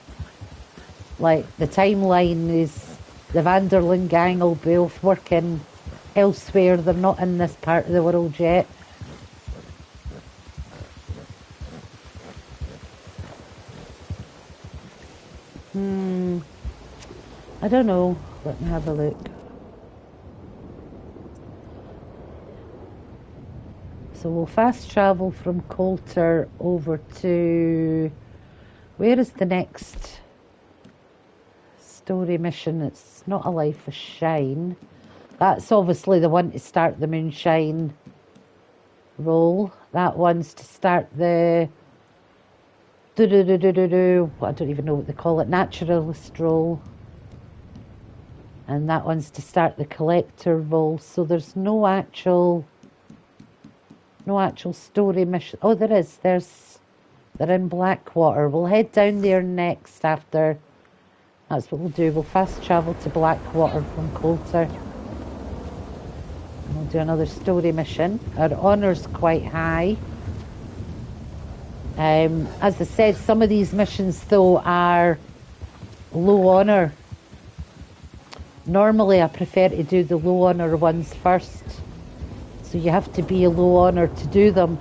like, the timeline is the Vanderlyn gang will be off working elsewhere. They're not in this part of the world yet. I don't know. Let me have a look. So we'll fast travel from Coulter over to... Where is the next story mission? It's not A Life of Shine. That's obviously the one to start the Moonshine role. That one's to start the... I don't even know what they call it. Naturalist role. And that one's to start the Collector role. So there's no actual story mission. Oh, there is. They're in Blackwater. We'll head down there next after. That's what we'll do. We'll fast travel to Blackwater from Coulter. And we'll do another story mission. Our honour's quite high. As I said, some of these missions though are low honour. Normally I prefer to do the low honour ones first. So you have to be a low honour to do them.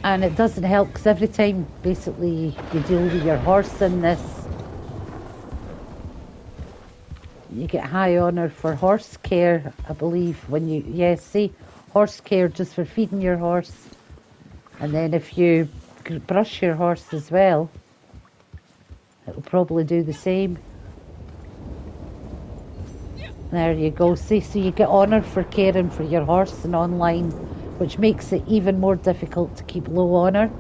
And it doesn't help because every time basically you deal with your horse in this, you get high honour for horse care, I believe, when you, see, horse care just for feeding your horse. And then if you brush your horse as well, it'll probably do the same. There you go. See, so you get honoured for caring for your horse in online, which makes it even more difficult to keep low honour.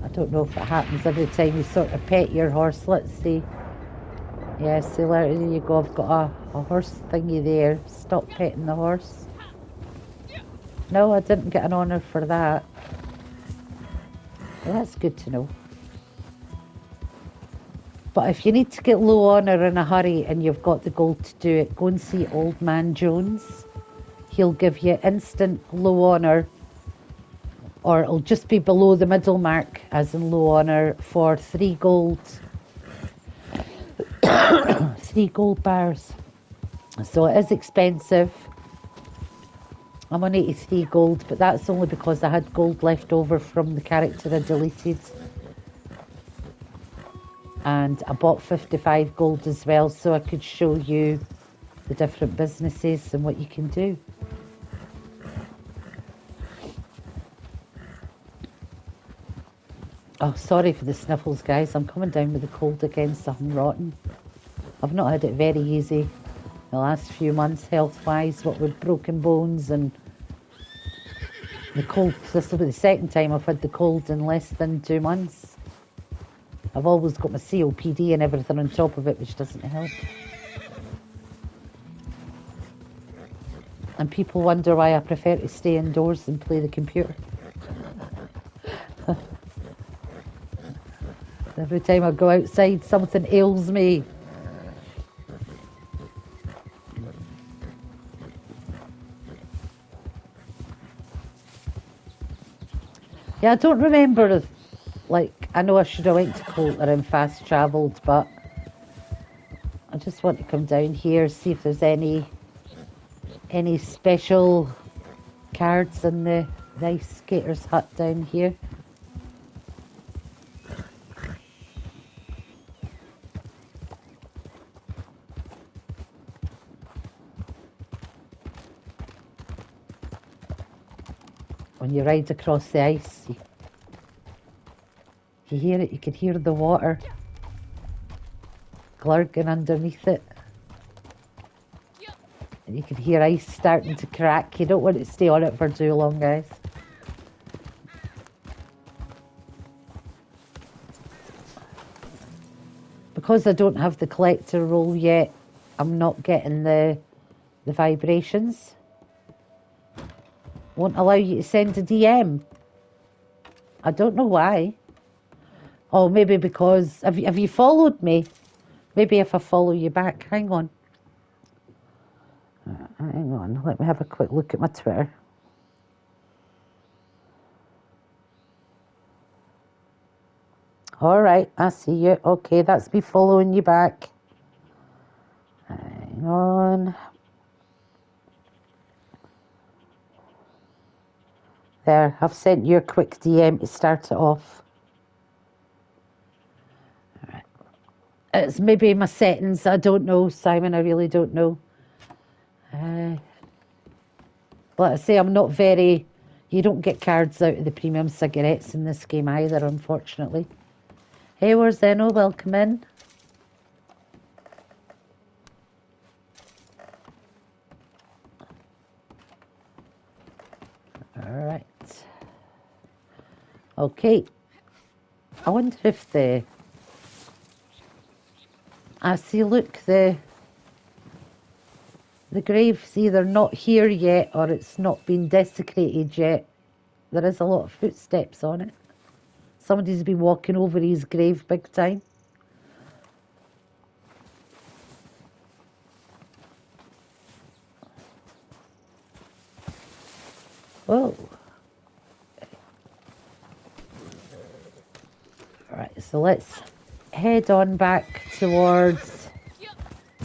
I don't know if it happens every time you sort of pet your horse. Let's see. Yeah, see, there you go. I've got a horse thingy there. Stop petting the horse. No, I didn't get an honour for that. Well, that's good to know. But if you need to get low honour in a hurry and you've got the gold to do it, go and see Old Man Jones. He'll give you instant low honour, or it'll just be below the middle mark, as in low honour, for 3 gold. 3 gold bars. So it is expensive. I'm on 83 gold, but that's only because I had gold left over from the character I deleted. And I bought 55 gold as well, so I could show you the different businesses and what you can do. Oh, sorry for the sniffles, guys. I'm coming down with the cold again, something rotten. I've not had it very easy the last few months, health-wise, what with broken bones and the cold. This will be the second time I've had the cold in less than 2 months. I've always got my COPD and everything on top of it, which doesn't help. And people wonder why I prefer to stay indoors and play the computer. Every time I go outside, something ails me. Yeah, I don't remember, like, I know I should have went to Coulter and fast travelled, but I just want to come down here, see if there's any special cards in the Ice Skater's hut down here. When you ride across the ice, you hear it, you can hear the water glurging underneath it. And you can hear ice starting to crack. You don't want to stay on it for too long, guys. Because I don't have the collector roll yet, I'm not getting the vibrations. Won't allow you to send a DM. I don't know why. Oh, maybe because... Have you followed me? Maybe if I follow you back. Hang on. Hang on. Let me have a quick look at my Twitter. All right, I see you. Okay, that's me following you back. Hang on. There, I've sent you a quick DM to start it off. All right. It's maybe my settings. I don't know, Simon. I really don't know. Like I say, I'm not very... You don't get cards out of the premium cigarettes in this game either, unfortunately. Hey, where's Zeno? Welcome in. All right. Okay. I wonder if the... I see, look, the grave's either not here yet or it's not been desecrated yet. There is a lot of footsteps on it. Somebody's been walking over his grave big time. Whoa. Alright, so let's head on back towards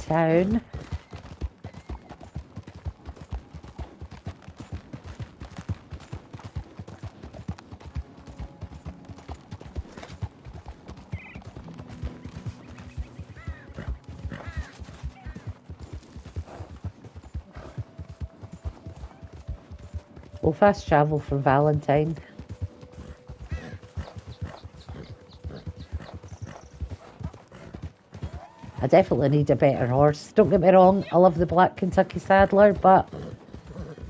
town. We'll fast travel for Valentine. definitely need a better horse. Don't get me wrong, I love the Black Kentucky Saddler, but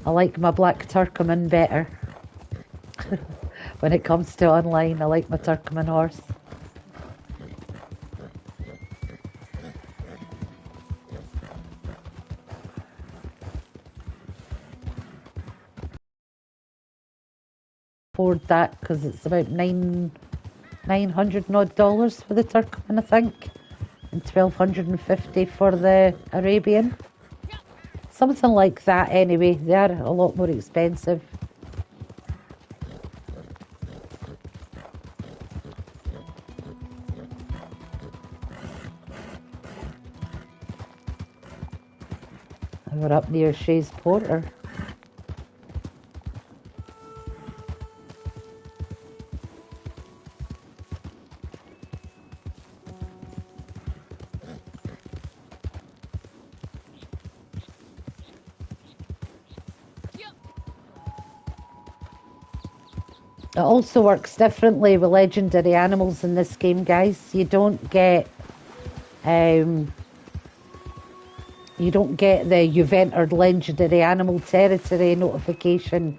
I like my Black Turcoman better. When it comes to online, I like my Turcoman horse. Afford that because it's about $900 odd for the Turcoman, I think, and $1,250 for the Arabian. Something like that anyway. They are a lot more expensive. We're up near Shays Porter. It also works differently with legendary animals in this game, guys. You don't get the you've entered legendary animal territory notification.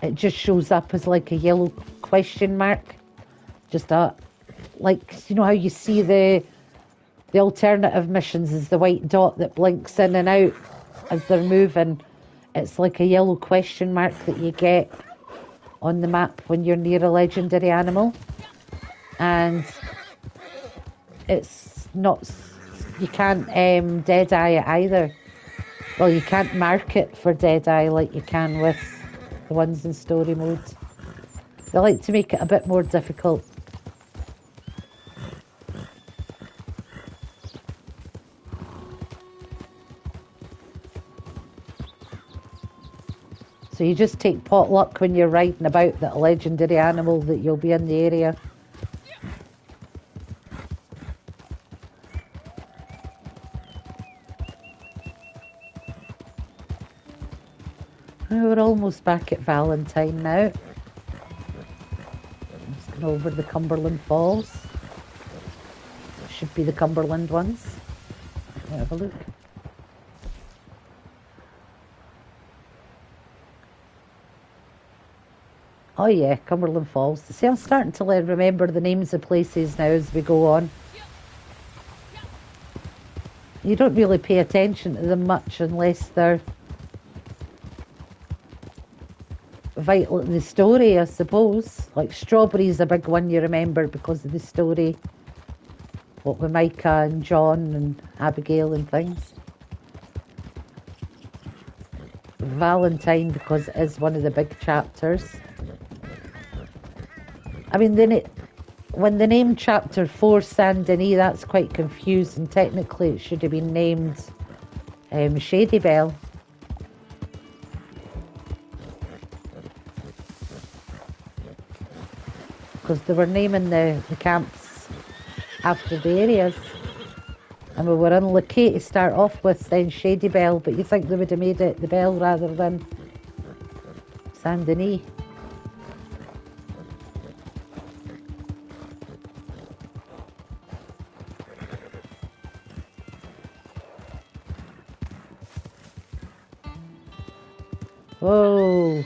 It just shows up as like a yellow question mark. Just like, you know how you see the alternative missions is the white dot that blinks in and out as they're moving. It's like a yellow question mark that you get on the map when you're near a legendary animal, and it's not, you can't deadeye it either. Well, you can't mark it for deadeye like you can with the ones in story mode. They like to make it a bit more difficult. So you just take pot luck when you're riding about that a legendary animal that you'll be in the area. Oh, we're almost back at Valentine now. Just going over the Cumberland Falls. Should be the Cumberland ones. Let me have a look. Oh yeah, Cumberland Falls. See, I'm starting to remember the names of places now as we go on. You don't really pay attention to them much unless they're vital to the story, I suppose. Like Strawberry's a big one you remember because of the story. What with Micah and John and Abigail and things. Valentine because it is one of the big chapters. I mean, when they named Chapter 4 Saint Denis, that's quite confusing. Technically, it should have been named Shady Belle. Because they were naming the camps after the areas. And we were unlucky to start off with then Shady Belle, but you think they would have made it the Belle rather than Saint Denis. Whoa.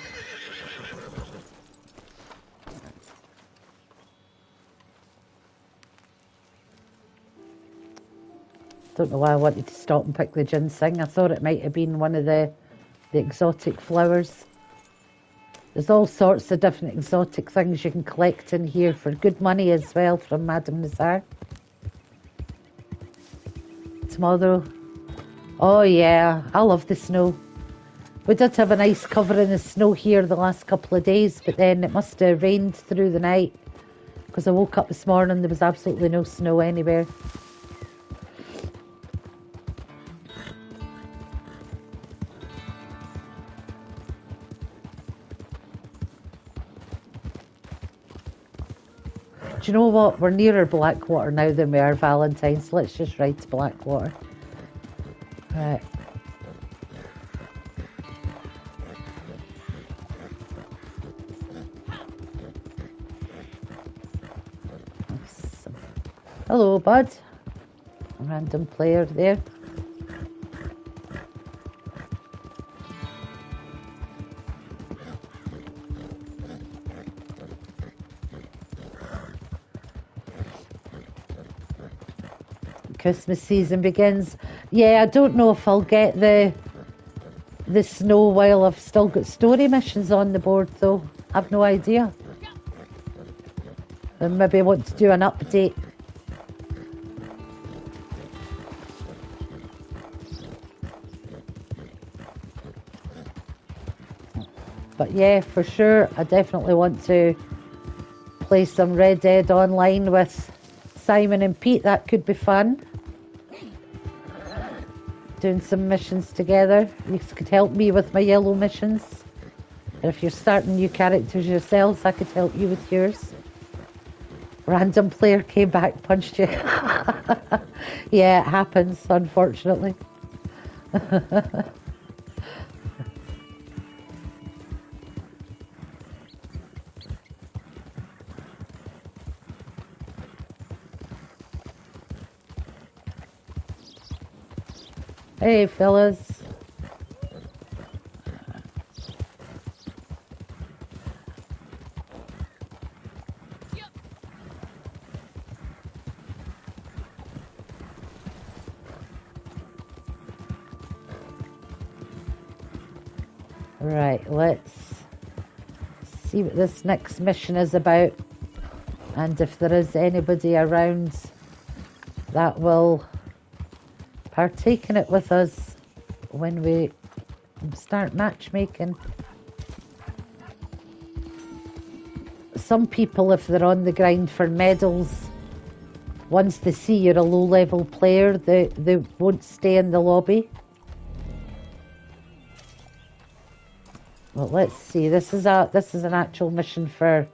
Don't know why I wanted to stop and pick the ginseng. I thought it might have been one of the exotic flowers. There's all sorts of different exotic things you can collect in here for good money as well from Madame Nazar. Tomorrow. Oh yeah, I love the snow. We did have a nice covering of snow here the last couple of days, but then it must have rained through the night because I woke up this morning, there was absolutely no snow anywhere. Do you know what? We're nearer Blackwater now than we are Valentine, so let's just ride to Blackwater. Right. Hello, bud. Random player there. Christmas season begins. Yeah, I don't know if I'll get the snow while I've still got story missions on the board though. I've no idea. And maybe I want to do an update. But yeah, for sure, I definitely want to play some Red Dead Online with Simon and Pete. That could be fun. Doing some missions together. You could help me with my yellow missions. And if you're starting new characters yourselves, I could help you with yours. Random player came back, punched you. Yeah, it happens, unfortunately. Hey, fellas. Right, let's see what this next mission is about, and if there is anybody around that will partake in it with us when we start matchmaking. Some people, if they're on the grind for medals, once they see you're a low-level player, they won't stay in the lobby. Well, let's see. This is an actual mission for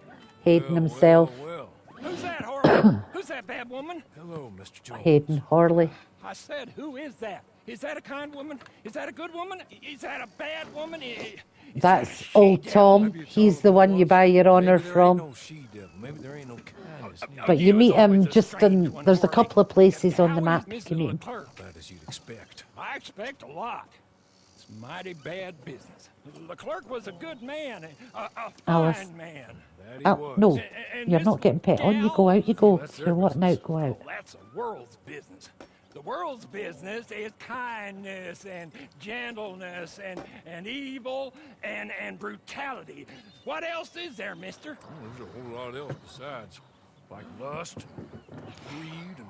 Hayden himself. Well. Who's that, Harley? Who's that bad woman? Hello, Mr. Jones. Hayden Horley. I said, who is that? Is that a kind woman? Is that a good woman? Is that a bad woman? Is That's old Tom. He's the one you buy your honour from. No she-devil. Maybe there ain't no kindness. But you meet him just in... There's a couple of places on the map you meet him. Bad as you'd expect. I expect a lot. It's mighty bad business. The clerk was a good man, a Alice. fine man. That he Oh, was. no. And You're this not getting pet on. You go out, you go. That's If their you're wanting out, go Oh, out. that's the world's business. The world's business is kindness and gentleness and evil and brutality. What else is there, mister? Oh, there's a whole lot else besides. Like lust, greed, and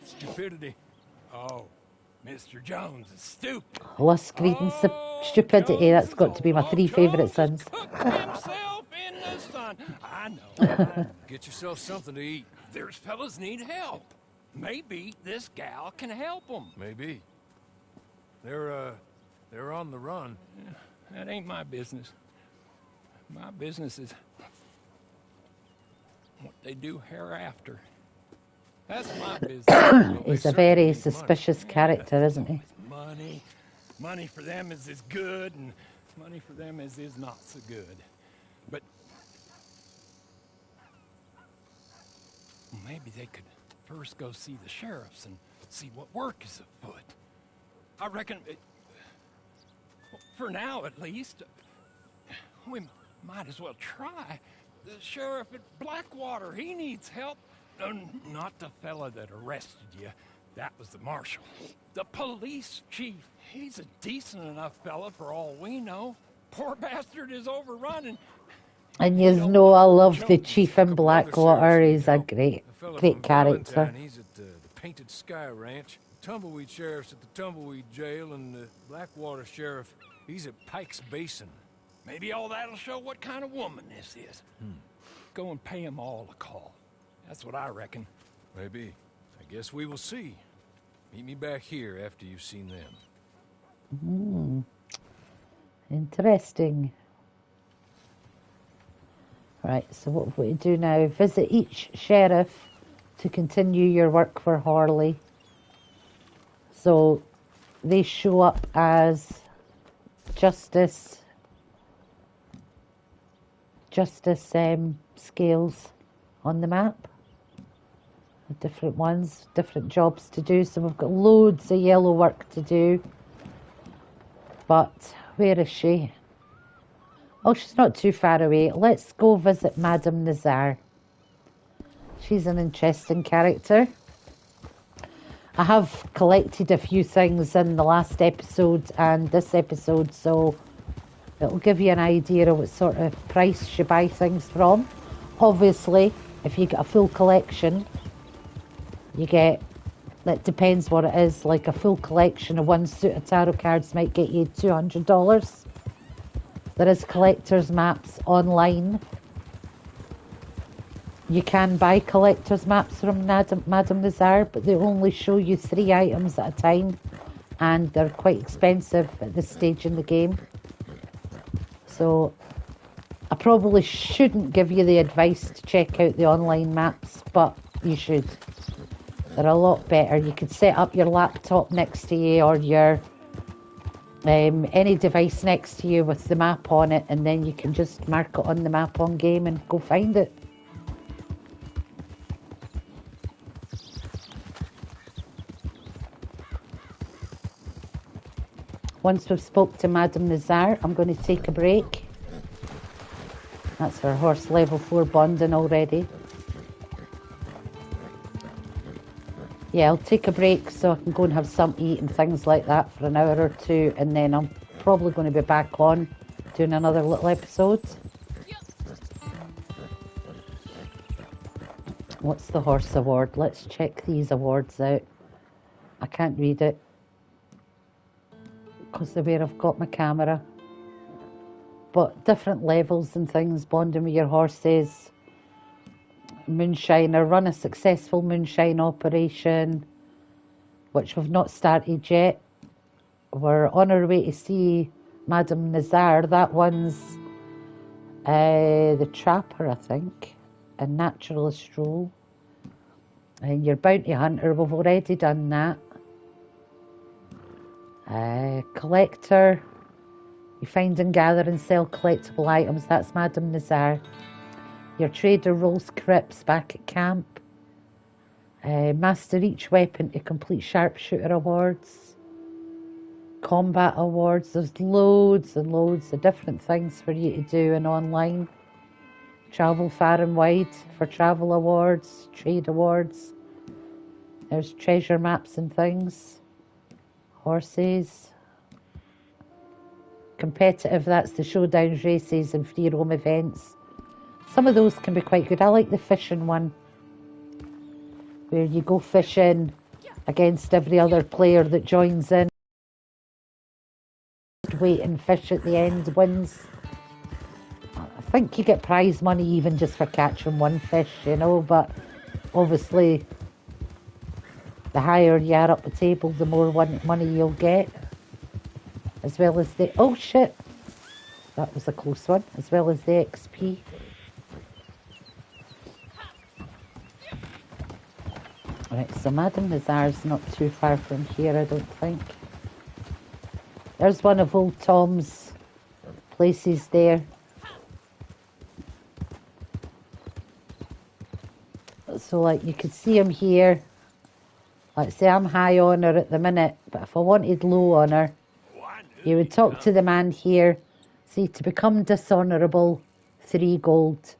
stupidity. Oh, Mr. Jones is stupid. Lust, greed and stupidity. That's got to be my three favourite sins. Cooked himself in the sun. I know. Get yourself something to eat. There's fellas need help. Maybe this gal can help them. Maybe. They're on the run. That ain't my business. My business is what they do hereafter. That's my business. He's a very suspicious character, isn't he? Money. Money for them is good, and money for them is not so good. But maybe they could first go see the sheriffs and see what work is afoot. I reckon, for now at least, we might as well try. The sheriff at Blackwater, he needs help. Not the fella that arrested you. That was the marshal. The police chief, he's a decent enough fella for all we know. Poor bastard is overrun And you know I love the chief in Blackwater. He's a great character. Valentine, he's at the Painted Sky Ranch. Tumbleweed Sheriff's at the Tumbleweed Jail, and the Blackwater Sheriff, he's at Pike's Basin. maybe all that'll show what kind of woman this is. Go and pay them all a call. That's what I reckon. Maybe. I guess we will see. Meet me back here after you've seen them. Interesting. Right, so what we do now, visit each sheriff to continue your work for Harley. So they show up as justice scales on the map. Different ones, different jobs to do. So we've got loads of yellow work to do. But where is she? Oh, she's not too far away. Let's go visit Madame Nazar. She's an interesting character. I have collected a few things in the last episode and this episode, so it'll give you an idea of what sort of price you buy things from. Obviously, if you get a full collection, you get, that depends what it is, like a full collection of one suit of tarot cards might get you $200. There is collector's maps online. You can buy collector's maps from Madame Nazar, but they only show you 3 items at a time, and they're quite expensive at this stage in the game. So I probably shouldn't give you the advice to check out the online maps, but you should. They're a lot better. You could set up your laptop next to you or your any device next to you with the map on it, and then you can just mark it on the map on game and go find it. Once we've spoke to Madame Nazar, I'm going to take a break. That's our horse level 4 bonding already. Yeah, I'll take a break so I can go and have something to eat and things like that for an hour or two, and then I'm probably going to be back on doing another little episode. What's the horse award? Let's check these awards out. I can't read it because of where I've got my camera. But different levels and things, bonding with your horses. Moonshiner, run a successful moonshine operation, which we've not started yet. We're on our way to see Madame Nazar. That one's the Trapper, I think, and Naturalist role. And your Bounty Hunter, we've already done that. Collector, you find and gather and sell collectible items. That's Madame Nazar. Your Trader rolls crypts back at camp. Master each weapon to complete sharpshooter awards. Combat awards. There's loads and loads of different things for you to do in online. Travel far and wide for travel awards, trade awards. There's treasure maps and things. Horses. Competitive, that's the showdowns, races and free roam events. Some of those can be quite good. I like the fishing one, where you go fishing against every other player that joins in. Wait and fish at the end wins. I think you get prize money even just for catching one fish, you know, but obviously the higher you are up the table, the more money you'll get. As well as the, oh shit, that was a close one, as well as the XP. Right, so Madame Nazar's not too far from here, I don't think. There's one of old Tom's places there. So like you could see him here. Like say I'm high on her at the minute, but if I wanted low on her, you would talk to the man here. See, to become dishonourable, 3 gold.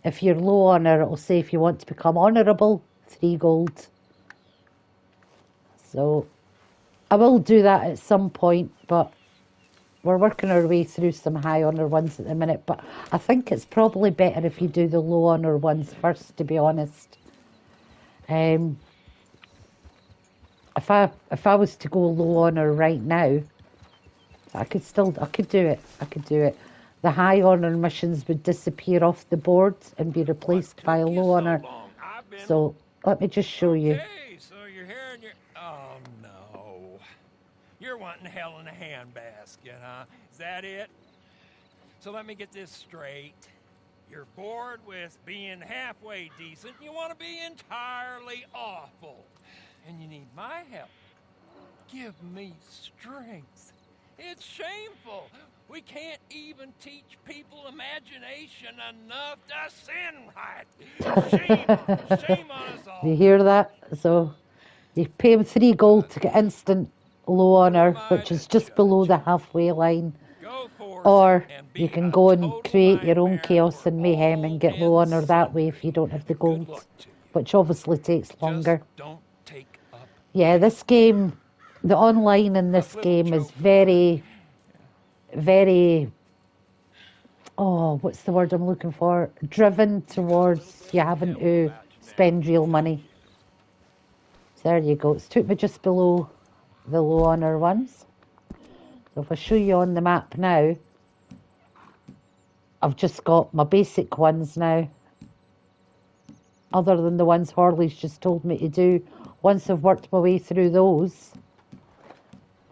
If you're low on her, it'll say if you want to become honourable, 3 gold. So I will do that at some point, but we're working our way through some high honour ones at the minute. But I think it's probably better if you do the low honour ones first, to be honest. If I was to go low honour right now, I could do it. The high honour missions would disappear off the board and be replaced by a low honour. So let me just show you. Okay, so you're here and you're... Oh, no. You're wanting hell in a handbasket, huh? Is that it? So let me get this straight. You're bored with being halfway decent. You want to be entirely awful. And you need my help. Give me strength. It's shameful. We can't even teach people imagination enough to sin right. Shame on us all. Do you hear that? So you pay him 3 gold to get instant low honour, which is just below the halfway line. Go forth Or and you be can a go and total create your own nightmare chaos for and mayhem and all get low and honour that way if you sundry. don't have the Good gold, luck to you. which obviously takes longer. Just don't take up. Yeah, this game, the online in A this little game is joke. very, very, oh, what's the word I'm looking for? Driven towards you having to spend real money. So there you go. It's took me just below the low honour ones. So if I show you on the map now, I've just got my basic ones now, other than the ones Horley's just told me to do. Once I've worked my way through those,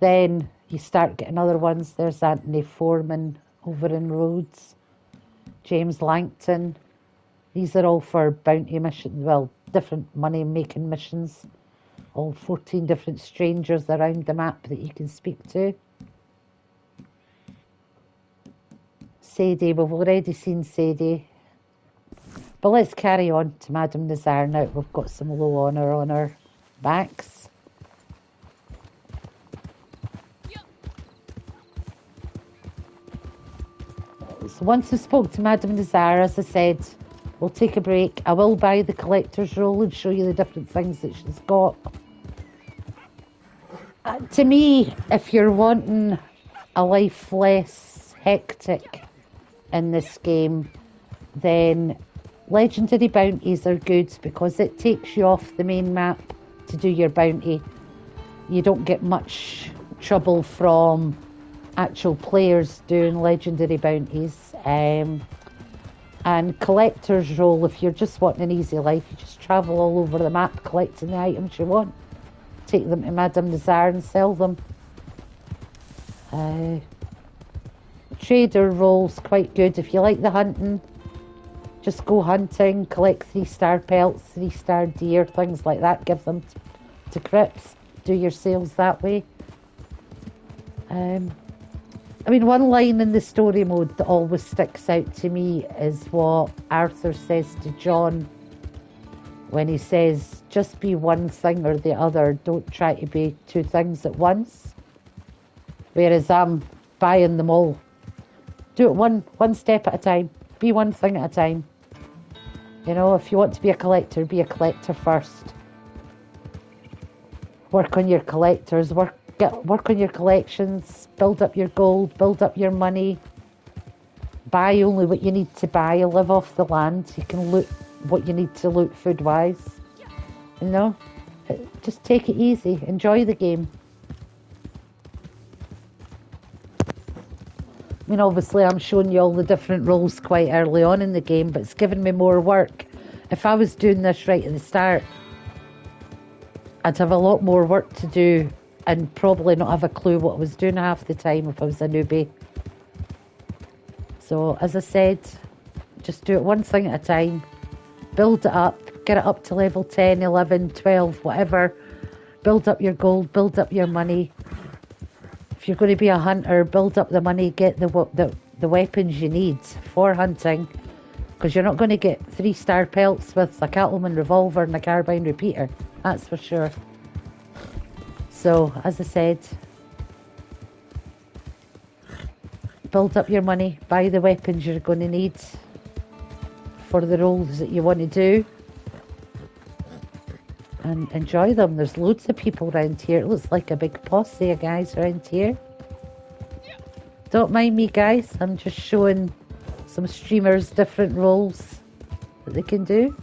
then you start getting other ones. There's Anthony Foreman over in Rhodes, James Langton. These are all for bounty missions, well, different money-making missions. All 14 different strangers around the map that you can speak to. Sadie, we've already seen Sadie. But let's carry on to Madame Nazar now. We've got some low honour on our backs. So once I spoke to Madame Nazar, as I said, we'll take a break. I will buy the collector's roll and show you the different things that she's got. To me, if you're wanting a life less hectic in this game, then legendary bounties are good because it takes you off the main map to do your bounty. You don't get much trouble from actual players doing legendary bounties. And collector's roll, if you're just wanting an easy life, you just travel all over the map collecting the items you want. Take them to Madame Nazar and sell them. Trader roll's quite good. If you like the hunting, just go hunting, collect 3-star pelts, 3-star deer, things like that. Give them to Crips. Do your sales that way. I mean, one line in the story mode that always sticks out to me is what Arthur says to John when he says, just be one thing or the other. Don't try to be 2 things at once. Whereas I'm buying them all. Do it one step at a time. Be one thing at a time. You know, if you want to be a collector first. Work on your collectors, work on your collections, build up your gold, build up your money. Buy only what you need to buy, live off the land. You can loot what you need to loot food-wise. You know, just take it easy, enjoy the game. I mean, obviously I'm showing you all the different roles quite early on in the game, but it's given me more work. If I was doing this right at the start, I'd have a lot more work to do and probably not have a clue what I was doing half the time if I was a newbie. So, as I said, just do it one thing at a time. Build it up, get it up to level 10, 11, 12, whatever. Build up your gold, build up your money. If you're going to be a hunter, build up the money, get the weapons you need for hunting. Because you're not going to get 3-star pelts with a cattleman revolver and a carbine repeater. That's for sure. So, as I said, build up your money, buy the weapons you're going to need for the roles that you want to do, and enjoy them. There's loads of people around here. It looks like a big posse of guys around here. Don't mind me, guys. I'm just showing some streamers different roles that they can do.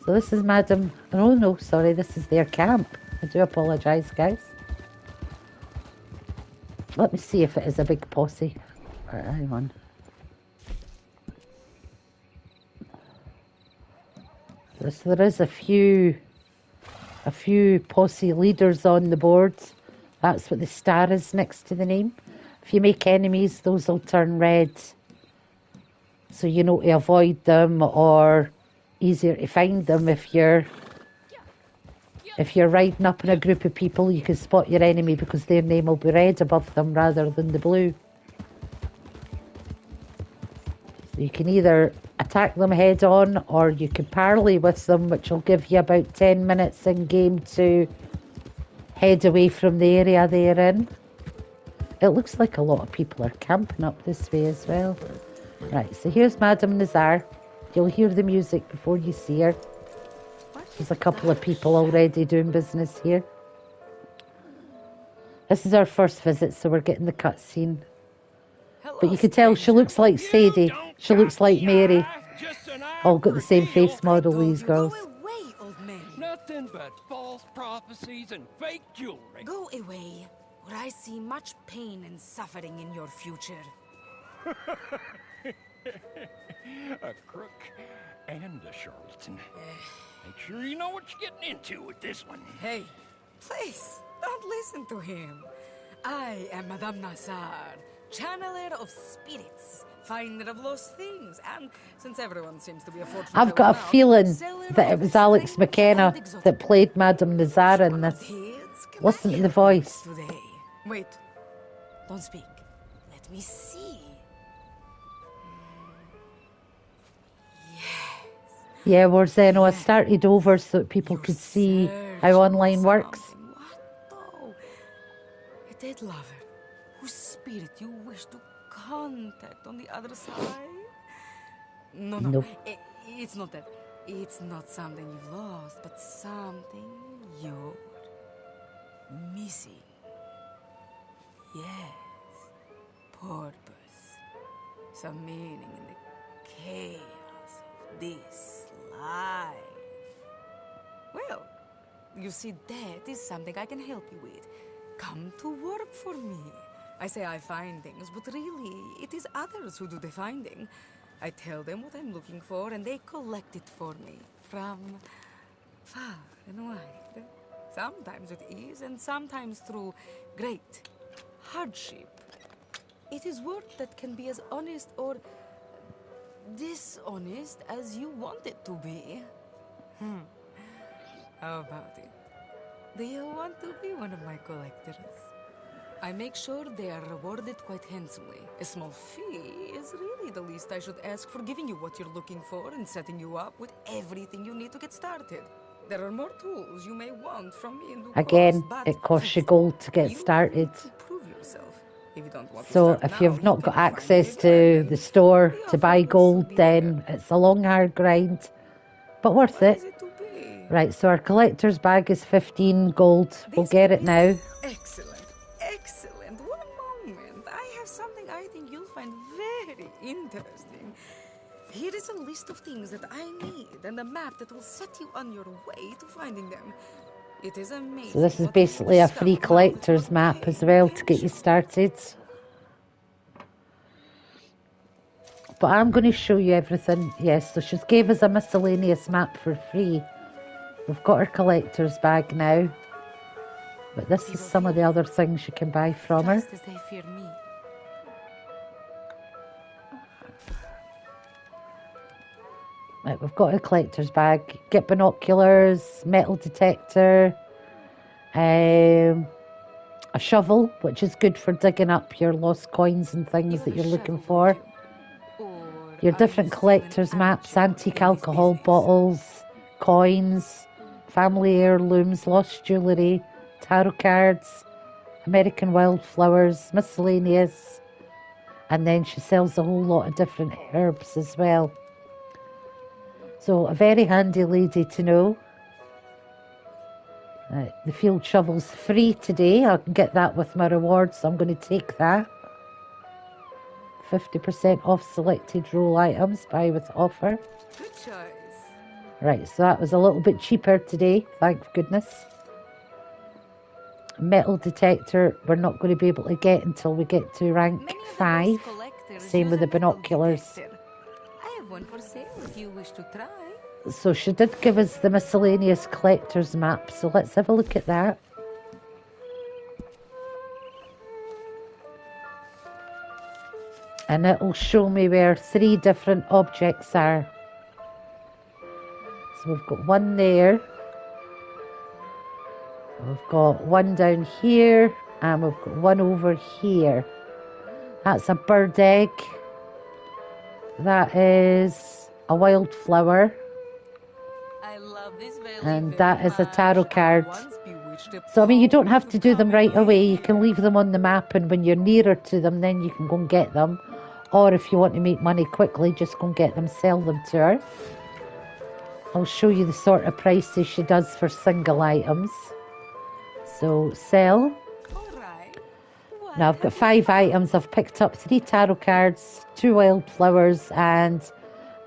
So this is Madam... Oh no, sorry, this is their camp. I do apologise, guys. Let me see if it is a big posse. Right, hang on. So there is a few posse leaders on the board. That's what the star is next to the name. If you make enemies, those will turn red. So you know to avoid them, or easier to find them if you're If you're riding up in a group of people, you can spot your enemy because their name will be red above them rather than the blue. You can either attack them head on or you can parley with them, which will give you about 10 minutes in game to head away from the area they're in. It looks like a lot of people are camping up this way as well. Right, so here's Madame Nazar. You'll hear the music before you see her. There's a couple of people already doing business here. This is our first visit, so we're getting the cutscene. But you can tell she looks like Sadie. She looks like Mary. All got the same face model, these girls. Go away, old man. Nothing but false prophecies and fake jewelry. Go away, or I see much pain and suffering in your future. A crook and a charlatan. Make sure you know what you're getting into with this one. Hey, please, don't listen to him. I am Madame Nazar, channeler of spirits, finder of lost things, and since everyone seems to be a fortune I've got a teller now, feeling seller that it of was Alex strange McKenna and exotic. that played Madame Nazar in One of this. these, can Listen I to the help you voice. today? Wait, don't speak. Let me see. Yeah, where Zeno, I started over so that people could see how online works. What though? A dead lover whose spirit you wish to contact on the other side? No, Nope. it's not that. It's not something you've lost, but something you're missing. Yes, purpose, some meaning in the chaos of this life. Well, you see, that is something I can help you with. Come to work for me. I say I find things, but really, it is others who do the finding. I tell them what I'm looking for, and they collect it for me from far and wide. Sometimes with ease, and sometimes through great hardship. It is work that can be as honest or dishonest as you want it to be. How about it? Do you want to be one of my collectors? I make sure they are rewarded quite handsomely. A small fee is really the least I should ask for giving you what you're looking for and setting you up with everything you need to get started. There are more tools you may want from me in due Again, course, but it costs you gold to get you started. need to prove yourself. If you don't want to So start if now, you've not you got can find access me to again, the and store the to buy offer will gold, be then there. it's a long, hard grind. But worth What it. is it to be? Right, so our collector's bag is 15 gold. We'll This get will it be now. Excellent, excellent. One moment. I have something I think you'll find very interesting. Here is a list of things that I need and a map that will set you on your way to finding them. It is amazing. So this is what you will basically a discover free now with collector's your map as paying well to get you attention. started. But I'm going to show you everything. Yes, so she gave us a miscellaneous map for free. We've got our collector's bag now. But this is some of the other things you can buy from her. Just as they fear me. Right, we've got a collector's bag. Get binoculars, metal detector, a shovel, which is good for digging up your lost coins and things that you're looking for. Your different collector's maps, antique alcohol bottles, coins, family heirlooms, lost jewellery, tarot cards, American wildflowers, miscellaneous. And then she sells a whole lot of different herbs as well. So a very handy lady to know. The field shovel's free today. I can get that with my rewards, so I'm going to take that. 50% off selected roll items, buy with offer. Good choice. Right, so that was a little bit cheaper today, thank goodness. Metal detector we're not going to be able to get until we get to rank 5. Same with the binoculars. I have one for sale if you wish to try. So she did give us the miscellaneous collector's map, so let's have a look at that. And it'll show me where 3 different objects are. So we've got one there. We've got one down here, and we've got one over here. That's a bird egg. That is a wildflower. I love this valley And very that is a much. tarot card. I once bewitched a So, I mean, you don't pony have to do them come right and away. live You can here. leave them on the map, and when you're nearer to them, then you can go and get them. Or if you want to make money quickly, just go and get them, sell them to her. I'll show you the sort of prices she does for single items. So, sell. All right. What Now, I've got have you 5 found? items. I've picked up 3 tarot cards, 2 wildflowers, and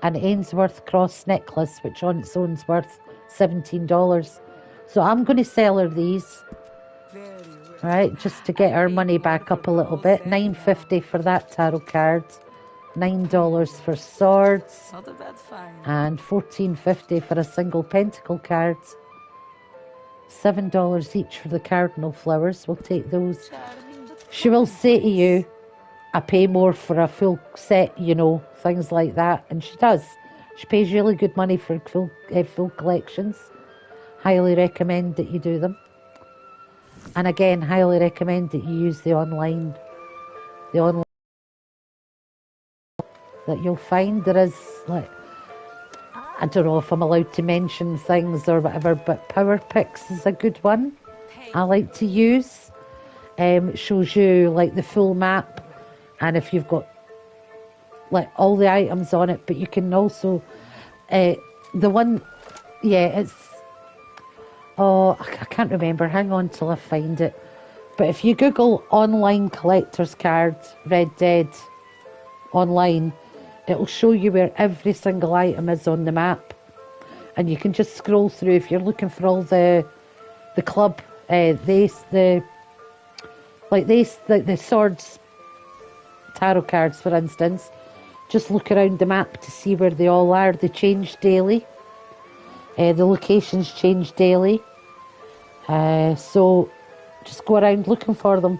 an Ainsworth cross necklace, which on its own is worth $17. So I'm going to sell her these, Very well. right, just to get I our paid money more back for up a the little whole bit. set $9.50 for that tarot card, $9 for swords, now. Not a bad find. and $14.50 for a single pentacle card. $7 each for the cardinal flowers. We'll take those. Charming, but She will say to you, I pay more for a full set, you know, things like that. And she does. She pays really good money for full collections. Highly recommend that you do them. And again, highly recommend that you use the online that you'll find. There is, like, I don't know if I'm allowed to mention things or whatever, but Power Picks is a good one I like to use. It shows you like the full map, and if you've got like all the items on it, but you can also the one, yeah, it's, oh, I can't remember, hang on till I find it, but if you Google online collector's card Red Dead online, it'll show you where every single item is on the map, and you can just scroll through. If you're looking for all the club, the swords tarot cards, for instance, just look around the map to see where they all are. They change daily. The locations change daily. So just go around looking for them.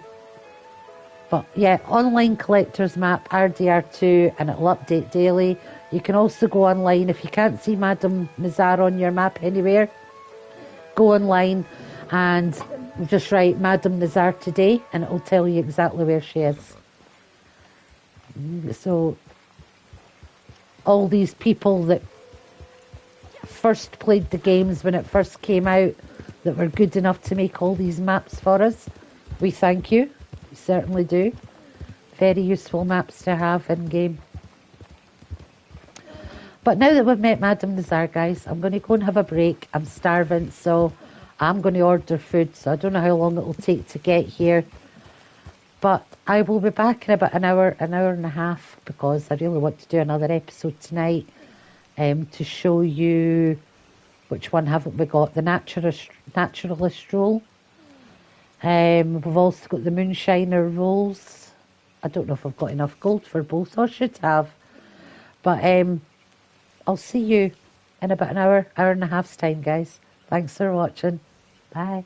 But yeah, online collector's map, RDR2, and it'll update daily. You can also go online if you can't see Madame Nazar on your map anywhere. Go online and just write Madame Nazar today, and it'll tell you exactly where she is. So all these people that first played the games when it first came out, that were good enough to make all these maps for us, we thank you. We certainly do. Very useful maps to have in game. But now that we've met Madame Nazar, guys, I'm going to go and have a break. I'm starving, so I'm going to order food. So I don't know how long it will take to get here. But I will be back in about an hour and a half, because I really want to do another episode tonight to show you, which one haven't we got? The naturalist role. We've also got the moonshiner rolls. I don't know if I've got enough gold for both. I should have. But I'll see you in about an hour and a half's time, guys. Thanks for watching. Bye.